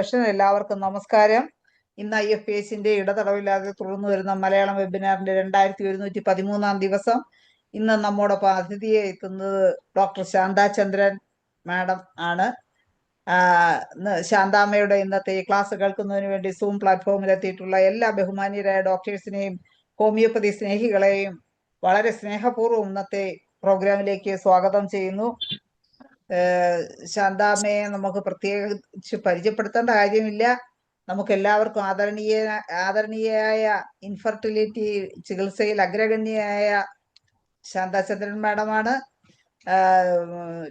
എല്ലാവർക്കും നമസ്കാരം. ഇന്ന് IFPSന്റെ ഇടതടവില്ലാതെ തുടർന്നു വരുന്ന മലയാളം വെബിനാറിന്റെ 2113 ദിവസം. ഇന്ന് നമ്മോടൊപ്പം അതിഥിയെ എത്തുന്നത് ഡോക്ടർ ശാന്താചന്ദ്രൻ മാഡം ആണ്. ശാന്താമ്മയുടെ ഇന്നത്തെ ഈ ക്ലാസ് കേൾക്കുന്നതിന് വേണ്ടി സൂം പ്ലാറ്റ്ഫോമിൽ എത്തിയിട്ടുള്ള എല്ലാ ബഹുമാനീയരായ ഡോക്ടേഴ്സിനെയും ഹോമിയോപ്പതി സ്നേഹികളെയും വളരെ സ്നേഹപൂർവ്വം ഇന്നത്തെ പ്രോഗ്രാമിലേക്ക് സ്വാഗതം ചെയ്യുന്നു. ശാന്താമ്മയെ നമുക്ക് പ്രത്യേകിച്ച് പരിചയപ്പെടുത്തേണ്ട കാര്യമില്ല. നമുക്ക് എല്ലാവർക്കും ആദരണീയയായ ഇൻഫെർട്ടിലിറ്റി ചികിത്സയിൽ അഗ്രഗണ്യയായ ശാന്താചന്ദ്രൻ മാഡമാണ്.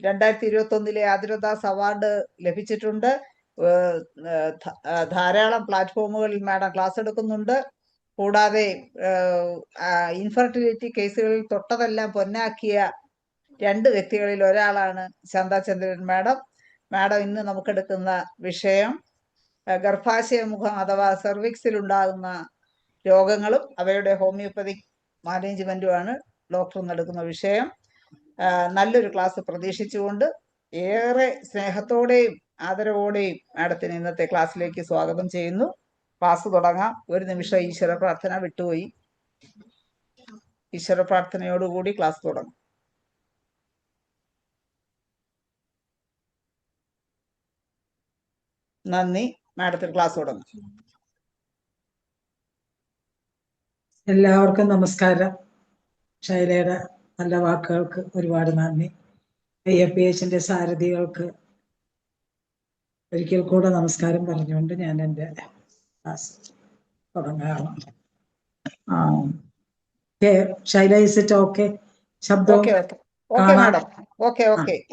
2021 ആതിരദാസ് അവാർഡ് ലഭിച്ചിട്ടുണ്ട്. ധാരാളം പ്ലാറ്റ്ഫോമുകളിൽ മാഡം ക്ലാസ് എടുക്കുന്നുണ്ട്. കൂടാതെ ഇൻഫെർട്ടിലിറ്റി കേസുകളിൽ തൊട്ടതെല്ലാം പൊന്നാക്കിയ 2 വ്യക്തികളിൽ ഒരാളാണ് ശാന്താചന്ദ്രൻ മാഡം. മാഡം ഇന്ന് നമുക്കെടുക്കുന്ന വിഷയം ഗർഭാശയമുഖം അഥവാ സെർവിക്സിലുണ്ടാകുന്ന രോഗങ്ങളും അവയുടെ ഹോമിയോപ്പതിക് മാനേജ്മെന്റുമാണ് ഡോക്ടർ നടക്കുന്ന വിഷയം. നല്ലൊരു ക്ലാസ് പ്രതീക്ഷിച്ചുകൊണ്ട് ഏറെ സ്നേഹത്തോടെയും ആദരവോടെയും മാഡത്തിന് ഇന്നത്തെ ക്ലാസ്സിലേക്ക് സ്വാഗതം ചെയ്യുന്നു. ക്ലാസ് തുടങ്ങാം. ഒരു നിമിഷം ഈശ്വര പ്രാർത്ഥന വിട്ടുപോയി. ഈശ്വര പ്രാർത്ഥനയോടുകൂടി ക്ലാസ് തുടങ്ങും. നന്ദി. മാഡത്തിന് ക്ലാസ് തുടങ്ങും. എല്ലാവർക്കും നമസ്കാരം. ശൈലയുടെ നല്ല വാക്കുകൾക്ക് ഒരുപാട് നന്ദി. IFPSന്റെ സാരഥികൾക്ക് ഒരിക്കൽ കൂടെ നമസ്കാരം പറഞ്ഞുകൊണ്ട് ഞാൻ എൻ്റെ ക്ലാസ് തുടങ്ങുകയാണ്. Shaila, is it okay? ശബ്ദം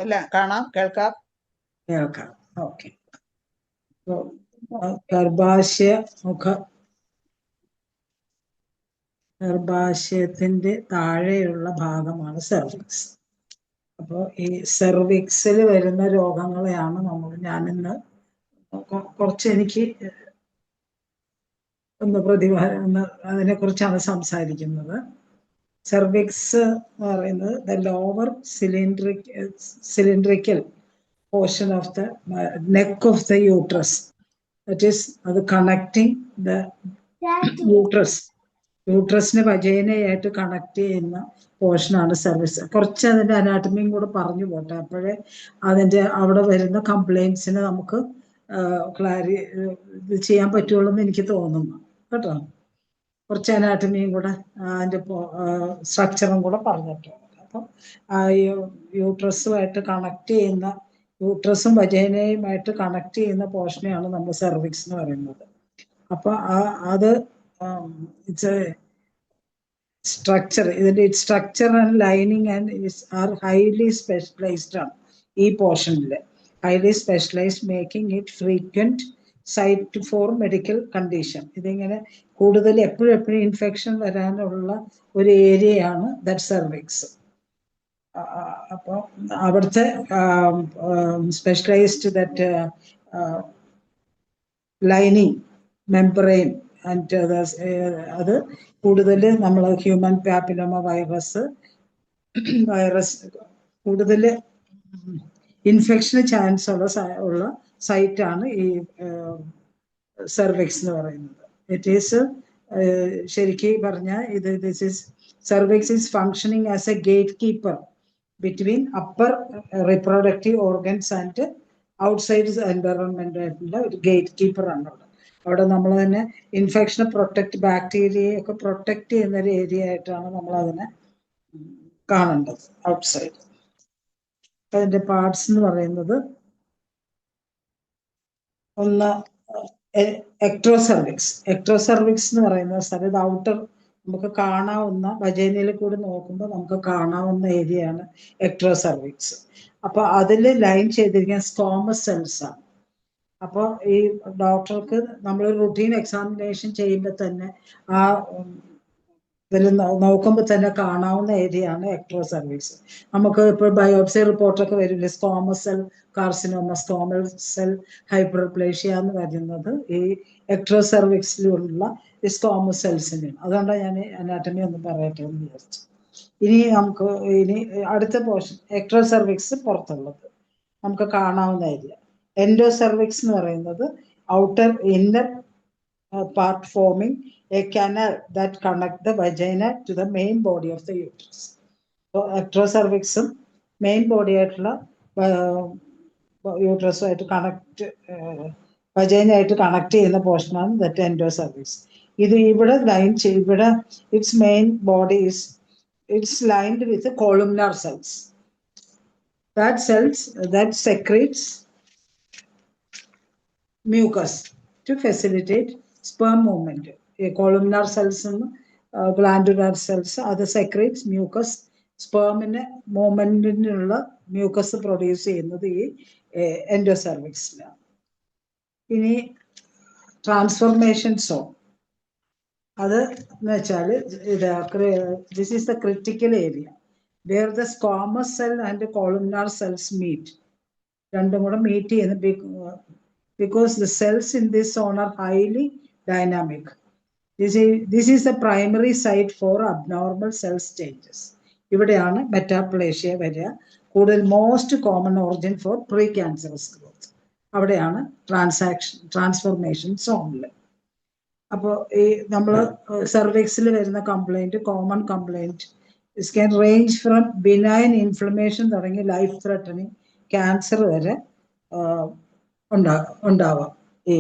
എല്ലാം കാണാം, കേൾക്കാം. ഓക്കെ. ഗർഭാശയത്തിന്റെ താഴെയുള്ള ഭാഗമാണ് സെർവിക്സ്. അപ്പോൾ ഈ സെർവിക്സിൽ വരുന്ന രോഗങ്ങളെയാണ് ഞാനിന്ന് കുറച്ച് എനിക്ക് അതിനെ കുറിച്ചാണ് സംസാരിക്കുന്നത്. സെർവിക്സ് എന്ന് പറയുന്നത് the lower cylindrical portion of the neck of the uterus. That is അത് കണക്റ്റിംഗ് ദ യൂട്രസിനെ വജൈനയായിട്ട് കണക്ട് ചെയ്യുന്ന പോർഷനാണ് സെർവിക്സ്. കുറച്ച് അതിൻ്റെ അനാട്ടമിയും കൂടെ പറഞ്ഞു പോട്ടെ, അപ്പോഴേ അതിൻ്റെ അവിടെ വരുന്ന കംപ്ലൈൻസിന് നമുക്ക് ഇത് ചെയ്യാൻ പറ്റുള്ളൂ എന്ന് എനിക്ക് തോന്നുന്നു കേട്ടോ. കുറച്ച് അനാട്ടമിയും കൂടെ അതിൻ്റെ സ്ട്രക്ചറും കൂടെ പറഞ്ഞിട്ടുണ്ട്. അപ്പം യൂട്രസുമായിട്ട് കണക്ട് ചെയ്യുന്ന, യൂട്രസും വജൈനയുമായിട്ട് കണക്ട് ചെയ്യുന്ന പോർഷനെയാണ് നമ്മൾ സെർവിക്സ് എന്ന് പറയുന്നത്. അപ്പൊ അത് ഇറ്റ്സ് എ സ്ട്രക്ചർ. ഇതിന്റെ structure and lining are highly specialised ആണ്. ഈ പോർഷനിൽ highly specialised, making it frequent site for medical condition. ഇതിങ്ങനെ കൂടുതൽ എപ്പോഴും ഇൻഫെക്ഷൻ വരാനുള്ള ഒരു ഏരിയയാണ് ദാറ്റ് സെർവിക്സ്. അപ്പോൾ അവിടുത്തെ specialised that lining membrane and അത് കൂടുതൽ നമ്മൾ ഹ്യൂമൻ പാപ്പിലോമ വൈറസ് കൂടുതൽ ഇൻഫെക്ഷന് ചാൻസ് ഉള്ള സൈറ്റാണ് ഈ സെർവിക്സ് എന്ന് പറയുന്നത്. ഇറ്റ് ഈസ് ശരിക്കും പറഞ്ഞാൽ cervix is functioning as A gate keeper between upper reproductive organs and outside environment ആയിട്ടുള്ള ഒരു ഗേറ്റ് കീപ്പർ ആണ് അവിടെ നമ്മൾ തന്നെ ഇൻഫെക്ഷനെ ബാക്ടീരിയയെ ഒക്കെ പ്രൊട്ടക്ട് ചെയ്യുന്ന ഒരു ഏരിയ ആയിട്ടാണ് നമ്മൾ അതിനെ കാണേണ്ടത് ഔട്ട്സൈഡ്. അതിന്റെ പാർട്സ് എന്ന് പറയുന്നത് ഒന്ന് എക്ട്രോസെർവിക്സ്. എക്ട്രോസെർവിക്സ് എന്ന് പറയുന്ന സ്ഥലത്ത് ഔട്ടർ നമുക്ക് കാണാവുന്ന, വജൈനയിൽ കൂടി നോക്കുമ്പോൾ നമുക്ക് കാണാവുന്ന ഏരിയയാണ് എക്ട്രോസെർവിക്സ്. അപ്പൊ അതിൽ ലൈൻ ചെയ്തിരിക്കുന്ന സ്ക്വാമസ് സെൽസ് ആണ്. അപ്പോൾ ഈ ഡോക്ടർക്ക് നമ്മൾ റുട്ടീൻ എക്സാമിനേഷൻ ചെയ്യുമ്പോൾ തന്നെ ആ ഇതിൽ നോക്കുമ്പോൾ തന്നെ കാണാവുന്ന ഏരിയ ആണ് എക്ട്രോസെർവിക്സ്. നമുക്ക് ഇപ്പോൾ ബയോപ്സി റിപ്പോർട്ടൊക്കെ വരില്ലേ, squamous cell carcinoma, squamous cell hyperplasia എന്ന് പറയുന്നത് ഈ എക്ട്രോസെർവിക്സിലുള്ള ഈ സ്ക്വാമസ് സെൽസിനെയാണ്. അതുകൊണ്ടാണ് ഞാൻ അനാറ്റമി ഒന്ന് പറയട്ടെ എന്ന് വിചാരിച്ചു. ഇനി അടുത്ത പോർഷൻ എക്ട്രോസെർവിക്സ് പുറത്തുള്ളത് നമുക്ക് കാണാവുന്ന ഏരിയ. എൻഡോസെർവിക്സ് എന്ന് പറയുന്നത് outer inner part forming a canal that connect the vagina to the main body of the uterus. So ectocervixum main body ആയിട്ടുള്ള യൂട്രസുമായിട്ട് കണക്ട് വജൈനായിട്ട് കണക്ട് ചെയ്യുന്ന പോർഷനാണ് ദറ്റ് എൻഡോസർവിക്സ്. ഇത് ഇവിടെ ഇവിടെ it's main body it's lined with columnar cells. That secretes mucus to facilitate sperm movement. Columnar cells and glandular cells അത് secretes mucus. സ്പേമിന് മൂവ്മെന്റിനുള്ള mucus produce ചെയ്യുന്നത് ഈ എൻഡോസർവിക്സിലാണ്. ഇനി ട്രാൻസ്ഫോർമേഷൻ സോൺ അത് എന്ന് വെച്ചാൽ this is the critical area where the squamous cell and columnar cells meet. രണ്ടും കൂടെ മീറ്റ് ചെയ്യുന്ന because the cells in this zone are highly dynamic. This is the primary site for abnormal cell stages. ഇവിടെയാണ് metaplasia വരിക. കൂടുതൽ most common origin for precancerous growth അവിടെയാണ് transformation സോണിൽ. അപ്പോൾ ഈ നമ്മൾ സെർവിക്സിൽ വരുന്ന complaint, common complaint is can range from benign inflammation തുടങ്ങി ലൈഫ് ത്രെട്ടനിങ് ക്യാൻസർ വരെ ഉണ്ടാവാം ഈ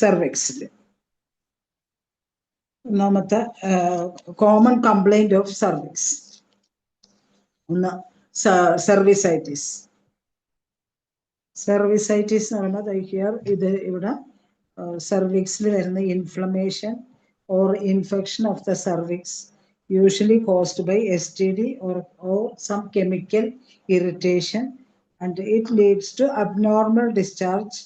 സെർവിക്സിൽ. ഒന്നാമത്തെ കോമൺ കംപ്ലൈൻറ്റ് ഓഫ് സെർവിക്സ് ഒന്ന് സെർവിസൈറ്റിസ്. സെർവിസൈറ്റിസ് എന്ന് പറയുമ്പോൾ ഹിയർ ഇത് ഇവിടെ cervixil വരുന്ന inflammation or infection of the cervix usually caused by STD or some chemical irritation, and it leads to abnormal discharge,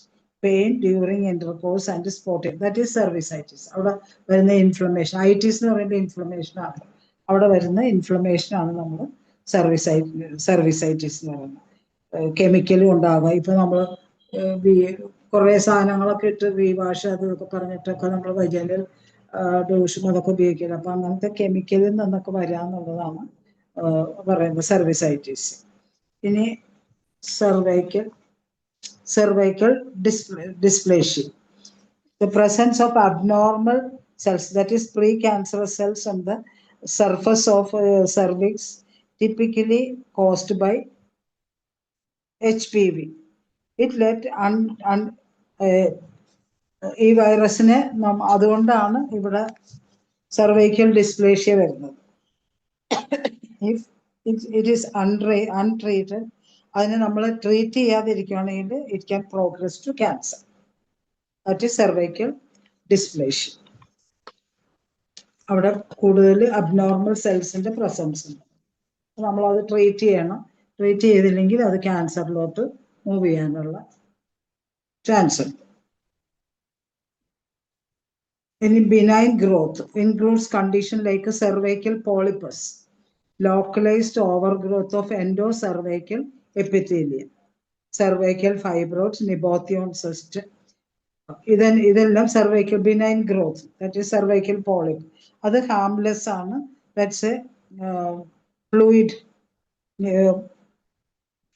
pain during intercourse and spotting. That is cervicitis. അവിടെ വരുന്ന inflammation. ഐറ്റിസ് എന്ന് പറയുമ്പോൾ inflammation ആണ്. അവിടെ വരുന്ന inflammation ആണ് നമ്മൾ സെർവിസൈറ്റിസ് എന്ന് പറയുന്നത്. കെമിക്കലും ഉണ്ടാവുക. ഇപ്പൊ നമ്മൾ കുറേ സാധനങ്ങളൊക്കെ ഇട്ട് വാഷ് അതൊക്കെ പറഞ്ഞിട്ടൊക്കെ നമ്മൾ വൈജനൽ ഡോഷും അതൊക്കെ ഉപയോഗിക്കുന്നത്. അപ്പൊ അങ്ങനത്തെ കെമിക്കലിൽ നിന്നൊക്കെ വരാന്നുള്ളതാണ് പറയുന്നത് സെർവിസൈറ്റിസ്. ഇനി cervical dysplasia, the presence of abnormal cells, that is precancerous cells on the surface of cervix, typically caused by HPV. It led ഈ വൈറസിനെ അതുകൊണ്ടാണ് ഇവിടെ സർവൈക്കൽ ഡിസ്പ്ലേഷ്യ വരുന്നത്. ഇഫ് ഇറ്റ് ഈസ് അൺട്രീറ്റഡ്, അതിനെ നമ്മൾ ട്രീറ്റ് ചെയ്യാതിരിക്കുകയാണെങ്കിൽ it can progress to cancer. That is cervical dysplasia. അവിടെ കൂടുതൽ അബ്നോർമൽ സെൽസിന്റെ പ്രസൻസ് ഉണ്ട്. നമ്മളത് ട്രീറ്റ് ചെയ്യണം. ട്രീറ്റ് ചെയ്തില്ലെങ്കിൽ അത് ക്യാൻസറിലോട്ട് മൂവ് ചെയ്യാനുള്ള ചാൻസ് ഉണ്ട്. ഇനി benign growth includes condition like cervical polyps, localized overgrowth of endocervical epithelium, cervical fibroids, nabothian cyst. ഇതെല്ലാം cervical benign growth, that is cervical polyp. അത് ഹാംലെസ് ആണ്. ദാറ്റ്സ് എ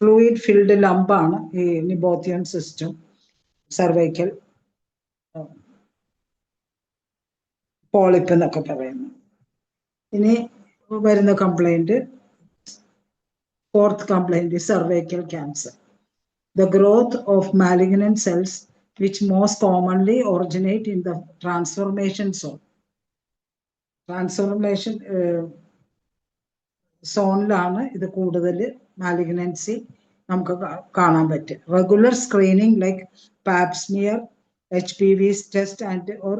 ഫ്ലൂയിഡ് ഫിൽഡ് ലംബാണ് ഈ നിബോത്തിയോൺ സിസ്റ്റം, സെർവൈക്കൽ പോളിപ്പ് എന്നൊക്കെ പറയുന്നു. ഇനി വരുന്ന complaint, fourth complaint, cervical cancer. The growth of malignant cells which most commonly originate in the transformation zone. Transformation സോണിലാണ് ഇത് കൂടുതൽ മാലിഗ്നൻസി നമുക്ക് കാണാൻ പറ്റും. Regular screening like pap smear, HPV test and or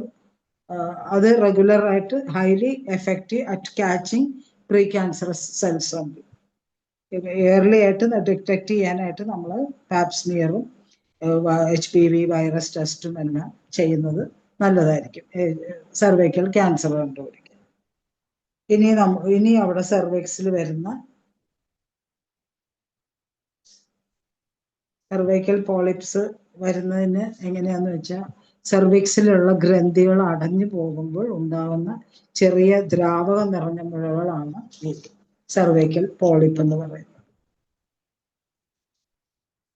അത് റെഗുലർ ആയിട്ട് highly effective at catching precancerous cells ഉണ്ട്. Early ആയിട്ട് ഡിറ്റക്ട് ചെയ്യാനായിട്ട് നമ്മൾ പാപ്സ്മിയറും HPV വൈറസ് ടെസ്റ്റും എല്ലാം ചെയ്യുന്നത് നല്ലതായിരിക്കും സെർവൈക്കൽ ക്യാൻസർ കണ്ടുപിടിക്കാൻ. ഇനി അവിടെ സെർവൈക്സിൽ വരുന്ന സെർവൈക്കൽ പോളിപ്സ് വരുന്നതിന് എങ്ങനെയാന്ന് വെച്ചാൽ, സെർവിക്സിലുള്ള ഗ്രന്ഥികൾ അടഞ്ഞു പോകുമ്പോൾ ഉണ്ടാകുന്ന ചെറിയ ദ്രാവകം നിറഞ്ഞ മുഴകളാണ് ഈ സെർവൈക്കൽ പോളിപ്പ് എന്ന് പറയുന്നത്.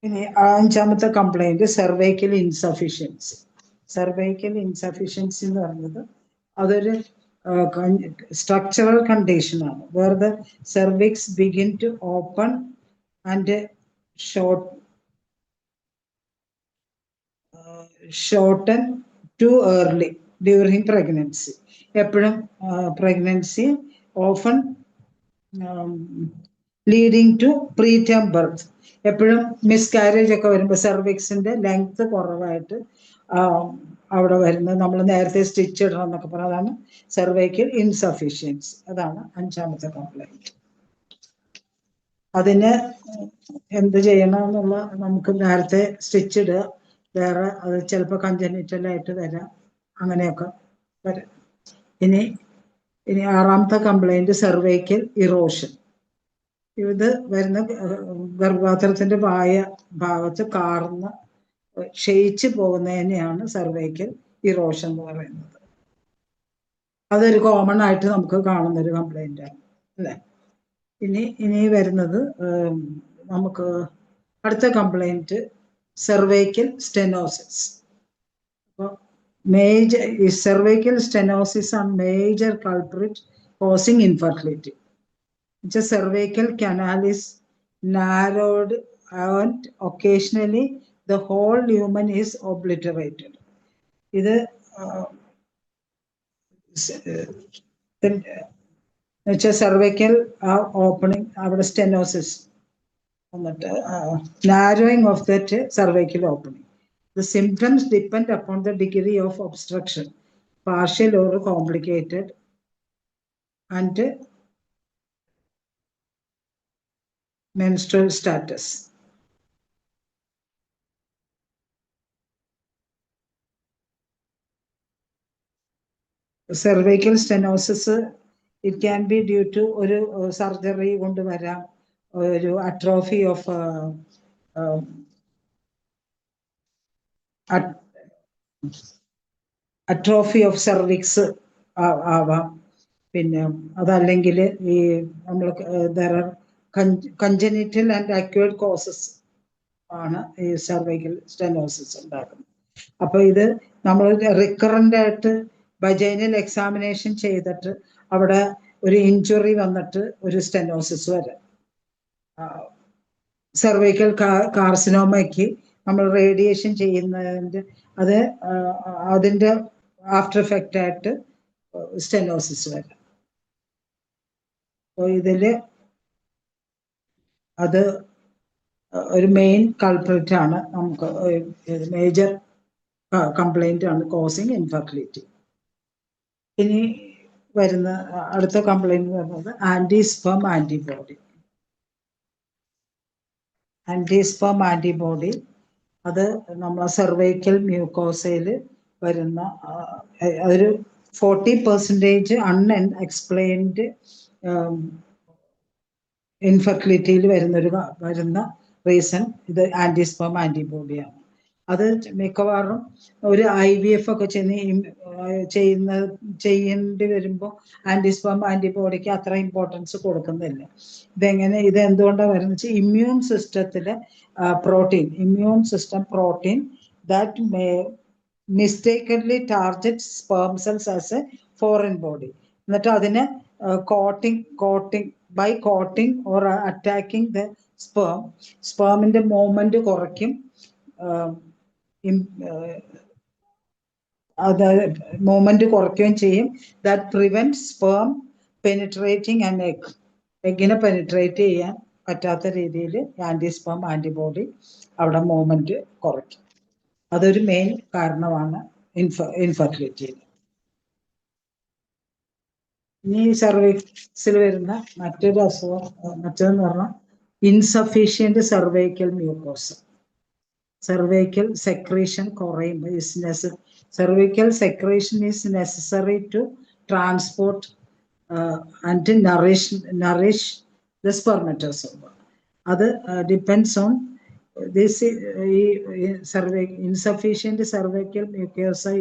ഇനി അഞ്ചാമത്തെ complaint cervical insufficiency. Cervical insufficiency എന്ന് പറയുന്നത് അതൊരു structural condition ആണ്, where the cervix begin to open and shorten too early during pregnancy. എപ്പോഴും pregnancy often leading to preterm birth. എപ്പോഴും മിസ്കാരേജ് ഒക്കെ വരുമ്പോൾ സെർവിക്സിന്റെ ലെങ്ത് കുറവായിട്ട് അവിടെ വരുന്നത് നമ്മൾ നേരത്തെ സ്റ്റിച്ച് ഇടണം എന്നൊക്കെ പറഞ്ഞാൽ അതാണ് സെർവൈക്കൽ ഇൻസഫിഷ്യൻസി. അതാണ് 5ാമത്തെ കംപ്ലൈന്റ്. അതിന് എന്ത് ചെയ്യണം എന്നുള്ള നമുക്ക് നേരത്തെ സ്റ്റിച്ച് ഇടുക, വേറെ അത് ചിലപ്പോൾ കൺജനിറ്റലായിട്ട് വരാം, അങ്ങനെയൊക്കെ വരാം. ഇനി 6ാമത്തെ കംപ്ലൈന്റ് സെർവൈക്കൽ ഇറോഷൻ. ഇത് വരുന്ന ഗർഭപാത്രത്തിന്റെ ഭാഗത്ത് കാർന്ന് ക്ഷയിച്ചു പോകുന്നതിനെയാണ് സെർവൈക്കൽ ഇറോഷൻ എന്ന് പറയുന്നത്. അതൊരു കോമൺ ആയിട്ട് നമുക്ക് കാണുന്ന ഒരു കംപ്ലൈന്റ് ആണ് അല്ലേ. ഇനി വരുന്നത് നമുക്ക് അടുത്ത കംപ്ലൈന്റ് സെർവൈക്കൽ സ്റ്റെനോസിസ്. അപ്പോൾ cervical stenosis are major culprit causing infertility. The cervical canal is narrowed and occasionally the whole lumen is obliterated. ഇത് cervical opening അവിടെ stenosis എന്നിട്ട് narrowing of that cervical opening. The symptoms depend upon the degree of obstruction, partial or complicated, and menstrual status. Cervical stenosis, it can be due to ഒരു surgery കൊണ്ട് വരാം, ഒരു atrophy of atrophy of cervix ആവാം. പിന്നെ അതല്ലെങ്കിൽ ഈ നമ്മൾ congenital and acute causes ആണ് ഈ സെർവൈക്കൽ സ്റ്റെനോസിസ് ഉണ്ടാക്കുന്നത്. അപ്പൊ ഇത് നമ്മൾ റിക്കറന്റ് ആയിട്ട് വജൈനൽ എക്സാമിനേഷൻ ചെയ്തിട്ട് അവിടെ ഒരു ഇഞ്ചുറി വന്നിട്ട് ഒരു സ്റ്റെനോസിസ് വരാം. സെർവൈക്കൽ കാർസിനോമയ്ക്ക് നമ്മൾ റേഡിയേഷൻ ചെയ്യുന്നതിന്റെ അതിന്റെ ആഫ്റ്റർ എഫക്റ്റ് ആയിട്ട് സ്റ്റെനോസിസ് വരാം. അപ്പോൾ ഇതില് അത് ഒരു മെയിൻ കൾപ്രിറ്റ് ആണ്, നമുക്ക് മേജർ കംപ്ലൈന്റ് ആണ് കോസിങ് ഇൻഫെർട്ടിലിറ്റി. ഇനി വരുന്ന അടുത്ത കംപ്ലൈന്റ് വരുന്നത് ആന്റിസ്പെർം ആന്റിബോഡി. ആന്റിസ്പെർം ആന്റിബോഡി അത് നമ്മളെ സെർവൈക്കൽ മ്യൂക്കോസയിൽ വരുന്ന ഒരു 40% അൺഎക്സ്പ്ലെയിൻഡ് ഇൻഫെർട്ടിലിറ്റിയിൽ വരുന്ന റീസൺ ഇത് ആന്റിസ്പെർം ആന്റിബോഡിയാണ്. അത് മിക്കവാറും ഒരു IVF ഒക്കെ ചെയ്യേണ്ടി വരുമ്പോൾ ആന്റിസ്പെർം ആന്റിബോഡിക്ക് അത്ര ഇമ്പോർട്ടൻസ് കൊടുക്കുന്നില്ല. ഇത് എന്തുകൊണ്ടാണ് വരുന്നത് വെച്ചാൽ ഇമ്മ്യൂൺ സിസ്റ്റത്തിലെ immune system protein that mistakenly target sperm cells as a foreign body. എന്നിട്ട് അതിനെ by coating or attacking the സ്പെർമിന്റെ മൂവ്മെന്റ് കുറയ്ക്കും. മൂവ്മെന്റ് കുറയ്ക്കുകയും ചെയ്യും. That prevent sperm penetrating and എഗ്ഗിനെ പെനിട്രേറ്റ് ചെയ്യാൻ പറ്റാത്ത രീതിയിൽ ആന്റിസ്പെർം ആന്റിബോഡി അവിടെ മൂവ്മെന്റ് കുറയ്ക്കും. അതൊരു മെയിൻ കാരണമാണ് ഇൻഫെർട്ടിലിറ്റിയിൽ. ഇനി സെർവിക്സിൽ വരുന്ന മറ്റൊരു അസുഖം മറ്റേതെന്ന് പറഞ്ഞാൽ insufficient cervical mucosa. Cervical secretion കുറയുമ്പോൾ cervical secretion is necessary to transport and nourish the spermatozoa. That depends on this insufficient cervical mucosa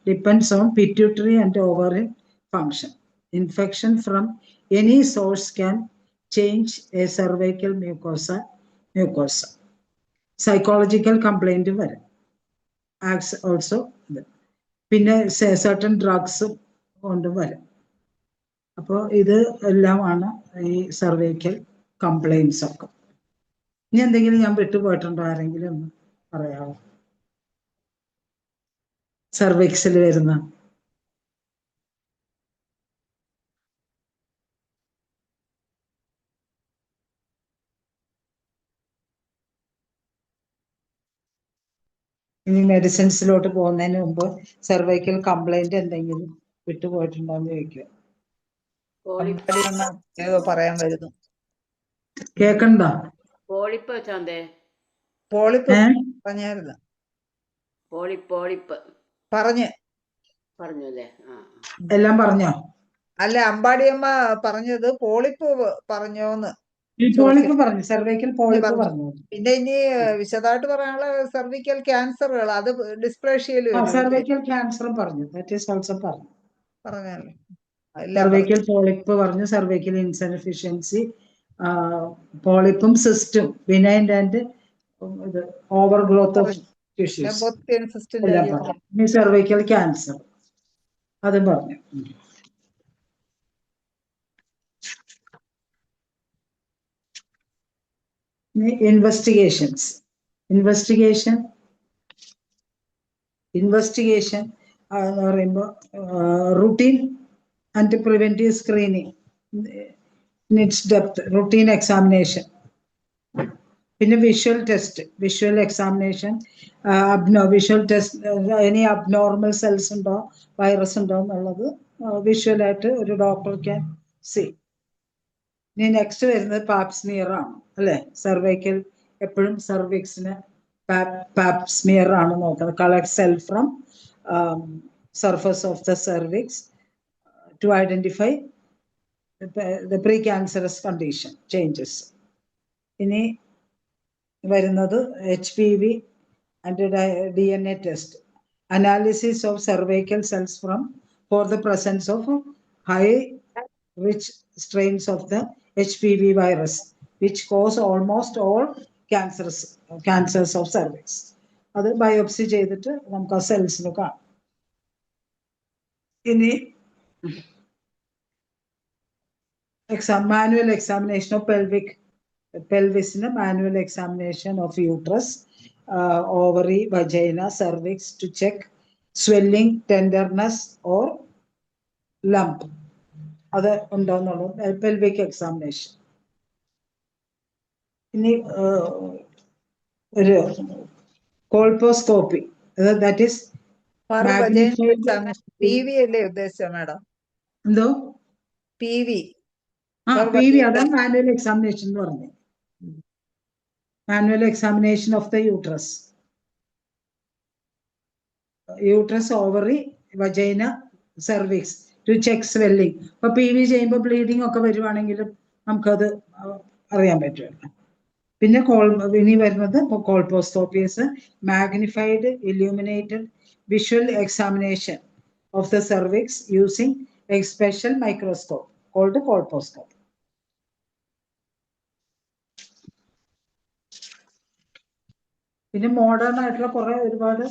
depends on pituitary and ovarian function. Infection from any source can change a cervical mucosa. Psychological complaint acts also. പിന്നെ certain ഡ്രഗ്സും കൊണ്ടും വരാം. അപ്പോൾ ഇത് എല്ലാമാണ് ഈ cervical complaints ഒക്കെ. ഇനി എന്തെങ്കിലും ഞാൻ വിട്ടുപോയിട്ടുണ്ടോ? ആരെങ്കിലും ഒന്ന് പറയാമോ? സർവൈക്സിൽ വരുന്ന ഇനി മെഡിസിൻസിലോട്ട് പോകുന്നതിന് മുമ്പ് സർവൈക്കൽ കംപ്ലൈന്റ് എന്തെങ്കിലും വിട്ടുപോയിട്ടുണ്ടോ എന്ന് ചോദിക്കുക. ഏതോ പറയാൻ വരുന്നു. കേക്കണ്ട? പോളിപ്പ് ചാന്തേ, പോളിപ്പ് പറഞ്ഞായിരുന്നു. പോളിപ്പ് പറഞ്ഞു അല്ലേ? എല്ലാം പറഞ്ഞോ? അല്ല, അമ്പാടിയമ്മ പറഞ്ഞത് പോളിപ്പ് പറഞ്ഞോന്ന്. പോളിപ്പ് പറഞ്ഞു, സർവൈക്കൽ പോളിപ്പ് പറഞ്ഞു. പിന്നെ ഇനി വിശദമായിട്ട് പറയാനുള്ള സർവിക്കൽ ക്യാൻസറുകൾ, അത് ഡിസ്പ്ലേഷ്യയിൽ സർവൈക്കൽ ക്യാൻസറും പറഞ്ഞു. ദാറ്റ് ഈസ് ഓൾസോ പറഞ്ഞു. പറഞ്ഞല്ലോ. സർവൈക്കൽ പോളിപ്പ് പറഞ്ഞു, സർവൈക്കൽ ഇൻസഫിഷ്യൻസി, പോളിപ്പും സിസ്റ്റും, ബിനൈൻ ആൻഡ് ഇത് ഓവർ ഗ്രോത്ത് ഓഫ് ടിഷ്യൂസ് എല്ലാം പറഞ്ഞു. ഇനി സർവൈക്കൽ ക്യാൻസർ അതും പറഞ്ഞു. ഇൻവെസ്റ്റിഗേഷൻ എന്ന് പറയുമ്പോൾ routine and preventive screening, it's depth, routine examination. പിന്നെ വിഷ്വൽ എക്സാമിനേഷൻ, വിഷ്വൽ ടെസ്റ്റ്, ഇനി അബ്നോർമൽ സെൽസ് ഉണ്ടോ, വൈറസ് ഉണ്ടോ എന്നുള്ളത് വിഷ്വലായിട്ട് ഒരു ഡോക്ടർ ക്യാൻ സീ. ഇനി നെക്സ്റ്റ് വരുന്നത് പാപ്സ്മിയർ ആണ് അല്ലെ? സർവൈക്കൽ എപ്പോഴും സർവിക്സിന് പാപ്സ്മിയർ ആണ് നോക്കുന്നത്. Collect cell from surface of the cervix to identify the precancerous condition changes. ഇനി വരുന്നത് HPV and DNA test, analysis of cervical cells for the presence of high rich strains of the HPV virus, which cause almost all cancers of cervix. അത് biopsy ചെയ്തിട്ട് നമുക്ക് ആ സെൽസിന് കാണാം. ഇനി manual examination of pelvisന് manual examination of uterus, ovary, vagina, cervix to check swelling, tenderness or lump അത് ഉണ്ടോന്നുള്ളത് pelvic examination. ഇനി ഒരു കോൾപോസ്കോപ്പി, ദാറ്റ് ഈസ് മാഡം. എന്തോ PV അതാണ് മാനുവൽ എക്സാമിനേഷൻ എന്ന് പറഞ്ഞു. Manual examination of the uterus, ovary, vagina, cervix to check swelling. അപ്പൊ PV ചെയ്യുമ്പോൾ bleeding ഒക്കെ വരുവാണെങ്കിലും നമുക്കത് അറിയാൻ പറ്റുമല്ലോ. പിന്നെ ഇനി വരുന്നത് colposcopies, magnified illuminated visual examination of the cervix using a special microscope called colposcope. പിന്നെ മോഡേൺ ആയിട്ടുള്ള ഒരുപാട്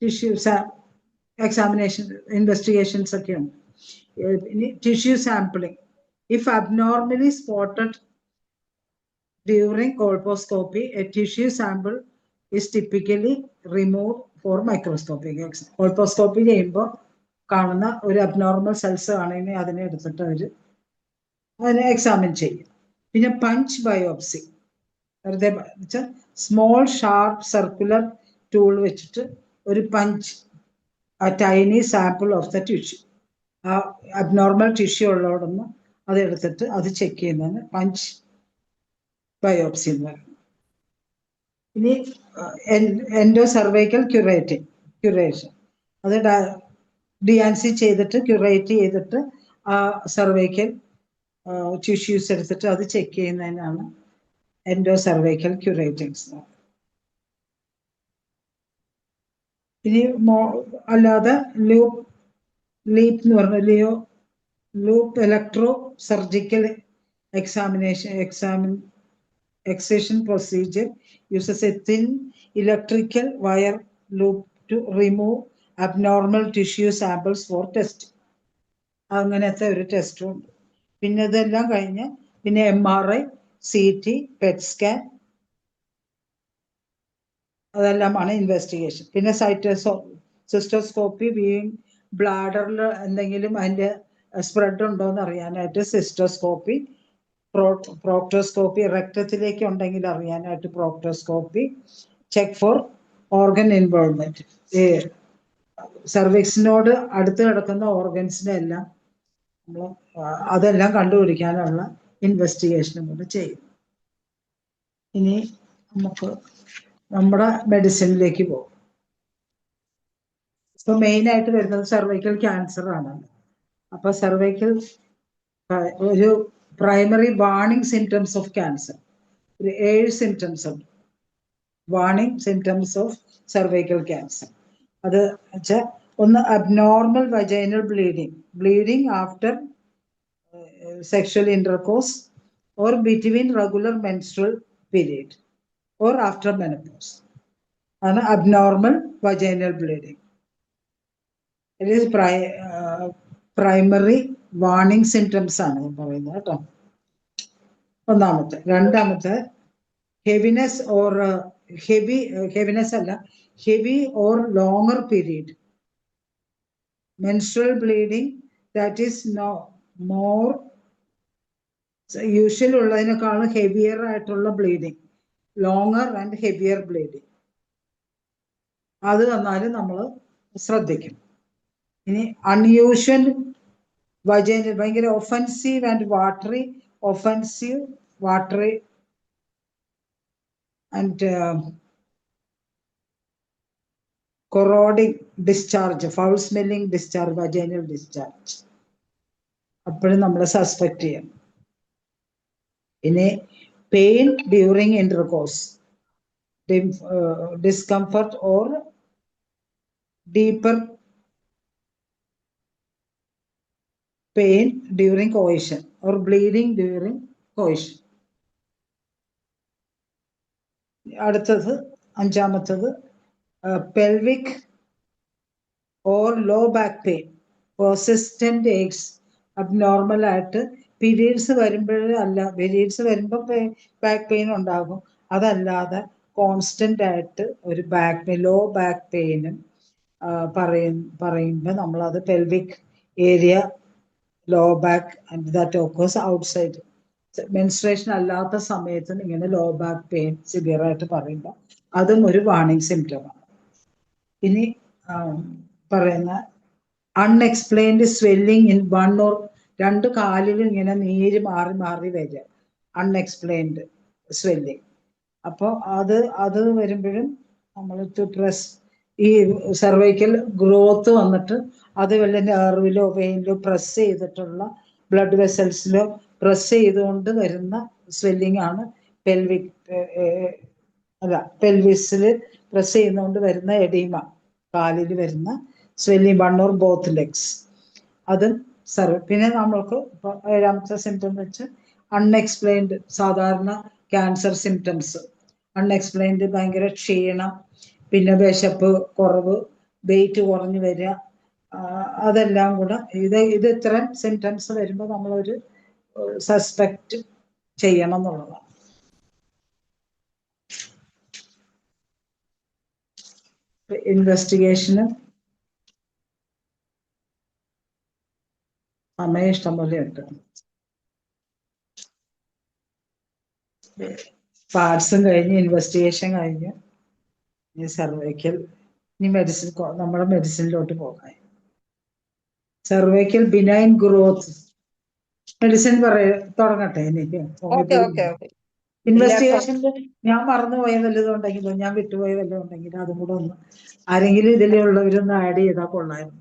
ടിഷ്യൂസ് examination investigations ഒക്കെ ഉണ്ട്. Tissue sampling, if abnormally spotted during colposcopy, a tissue sample is typically removed for microscopic exam. colposcopy ചെയ്യുമ്പോൾ കാണുന്ന ഒരു abnormal cells ആണെങ്കിൽ അതിനെ എടുത്തിട്ട് അതിനെ എക്സാമിൻ ചെയ്യും. പിന്നെ പഞ്ച് ബയോപ്സി, വെറുതെ സ്മോൾ ഷാർപ്പ് സർക്കുലർ ടൂൾ വെച്ചിട്ട് ഒരു punch, a tiny sample of the tissue, abnormal tissue ഉള്ളോടൊന്ന് അത് എടുത്തിട്ട് അത് ചെക്ക് ചെയ്യുന്നതാണ് പഞ്ച് ബയോപ്സി എന്ന് പറയുന്നത്. ഇനി എൻഡോസർവൈക്കൽ ക്യൂറേഷൻ, അത് DNC ചെയ്തിട്ട് ക്യൂറേറ്റ് ചെയ്തിട്ട് ആ സർവൈക്കൽ ടിഷ്യൂസ് എടുത്തിട്ട് അത് ചെക്ക് ചെയ്യുന്നതിനാണ് എൻഡോസർവൈക്കൽ ക്യൂറേറ്റിംഗ്സ്. ഇനി അല്ലാതെ ലീപ്പ് എന്ന് പറഞ്ഞ loop electrosurgical excision procedure uses a thin electrical wire loop to remove abnormal tissue samples for test. അങ്ങനത്തെ ഒരു ടെസ്റ്റും ഉണ്ട്. പിന്നെ ഇതെല്ലാം കഴിഞ്ഞ് പിന്നെ MRI, CT, പെറ്റ് സ്കാൻ, അതെല്ലാമാണ് ഇൻവെസ്റ്റിഗേഷൻ. പിന്നെ സിസ്റ്റോസ്കോപ്പി, വ്യൂയിങ് ബ്ലാഡറിൽ എന്തെങ്കിലും അതിൻ്റെ സ്പ്രെഡ് ഉണ്ടോ എന്ന് അറിയാനായിട്ട് സിസ്റ്റോസ്കോപ്പി, പ്രോക്ടോസ്കോപ്പി, രക്തത്തിലേക്ക് ഉണ്ടെങ്കിൽ അറിയാനായിട്ട് proctoscopy, check four organ involvement. സർവിക്സിനോട് അടുത്ത് കിടക്കുന്ന ഓർഗൻസിനെ എല്ലാം നമ്മൾ അതെല്ലാം കണ്ടുപിടിക്കാനുള്ള ഇൻവെസ്റ്റിഗേഷനും കൂടെ ചെയ്യും. ഇനി നമുക്ക് നമ്മുടെ മെഡിസിനിലേക്ക് പോകും. ഇപ്പൊ മെയിൻ ആയിട്ട് വരുന്നത് സെർവൈക്കൽ ക്യാൻസർ ആണ്. അപ്പൊ സെർവൈക്കൽ ഒരു primary warning symptoms of cancer, ഒരു 7 സിംറ്റംസ് ഉണ്ട്. Warning symptoms of cervical cancer അത് വെച്ചാൽ ഒന്ന് abnormal vaginal bleeding after sexual intercourse or between regular menstrual period or after menopause ആണ് abnormal vaginal bleeding. It is primary warning symptoms ആണ് ഞാൻ പറയുന്നത് കേട്ടോ. ഒന്നാമത്തെ. രണ്ടാമത്തെ ഹെവിനെസ് ഓർ ഹെവിനെസ് അല്ല, heavy or longer period menstrual bleeding that is more usual ഉള്ളതിനേക്കാളും heavier ആയിട്ടുള്ള bleeding, longer and heavier bleeding, അത് വന്നാലും നമ്മൾ ശ്രദ്ധിക്കും. ഇനി അൺയൂഷ്വൽ വജൈനൽ, ഭയങ്കര offensive and watery and corroding discharge, foul smelling discharge, vaginal discharge, അപ്പോഴും നമ്മൾ സസ്പെക്ട് ചെയ്യണം. ഇനി pain during intercourse, discomfort or deeper pain during coition or bleeding during coition. അടുത്തത് അഞ്ചാമത്തത് pelvic or low back pain, persistent aches, abnormal ആയിട്ട് periods വരുമ്പോഴല്ല, periods വരുമ്പോൾ back pain ഉണ്ടാകും, അതല്ലാതെ കോൺസ്റ്റന്റ് ആയിട്ട് ഒരു ലോ ബാക്ക് പെയിനും പറയുമ്പോൾ നമ്മളത് pelvic area low back and that occurs outside. Menstruation അല്ലാത്ത സമയത്തും ഇങ്ങനെ ലോ ബാക്ക് പെയിൻ സിവിയർ ആയിട്ട് പറയുമ്പോൾ അതും ഒരു വാർണിംഗ് സിംറ്റമാണ്. ഇനി പറയുന്ന unexplained swelling in one or, 2 കാലിലും ഇങ്ങനെ നീര് മാറി വരിക, അൺഎക്സ്പ്ലെയിൻഡ് സ്വെല്ലിംഗ്. അപ്പോൾ അത് വരുമ്പോഴും നമ്മൾ പ്രസ് ഈ സെർവൈക്കൽ ഗ്രോത്ത് വന്നിട്ട് അത് വല്ല നെർവിലോ വെയിനിലോ പ്രസ് ചെയ്തിട്ടുള്ള ബ്ലഡ് വെസൽസിലോ പ്രസ് ചെയ്തുകൊണ്ട് വരുന്ന സ്വെല്ലിംഗ് ആണ് പെൽവിസിൽ പ്രസ് ചെയ്യുന്നതുകൊണ്ട് വരുന്ന എഡീമ, കാലിൽ വരുന്ന swelling, one or both legs. അതും പിന്നെ നമ്മൾക്ക് ഇപ്പോൾ 7ാമത്തെ സിംറ്റം വെച്ച് അൺഎക്സ്പ്ലെയിൻഡ്, സാധാരണ ക്യാൻസർ സിംറ്റംസ് അൺഎക്സ്പ്ലെയിൻഡ്, ഭയങ്കര ക്ഷീണം, പിന്നെ വിശപ്പ് കുറവ്, വെയിറ്റ് കുറഞ്ഞു വരിക, അതെല്ലാം കൂടെ ഇത് ഇത്തരം സിംറ്റംസ് വരുമ്പോൾ നമ്മളൊരു സസ്പെക്ട് ചെയ്യണം എന്നുള്ളതാണ്. ഇൻവെസ്റ്റിഗേഷന് സമയം ഇഷ്ടം പോലെ ഉണ്ട്. പാർട്സും കഴിഞ്ഞ് ഇൻവെസ്റ്റിഗേഷൻ കഴിഞ്ഞ് ഇനി സെർവൈക്കൽ, ഇനി മെഡിസിൻ, നമ്മുടെ മെഡിസിനിലോട്ട് പോകാം. സെർവൈക്കൽ ബിനൈൻ ഗ്രോത്ത് മെഡിസിൻ തുടങ്ങട്ടെ. എനിക്ക് ഇൻവെസ്റ്റിഗേഷനിൽ ഞാൻ മറന്നുപോയ വല്ലതും ഉണ്ടെങ്കിലോ, ഞാൻ വിട്ടുപോയ വല്ലതും ഉണ്ടെങ്കിലോ അതും കൂടെ ഒന്ന് ആരെങ്കിലും ഇതിലുള്ളവരൊന്ന് ആഡ് ചെയ്താൽ കൊള്ളായിരുന്നു.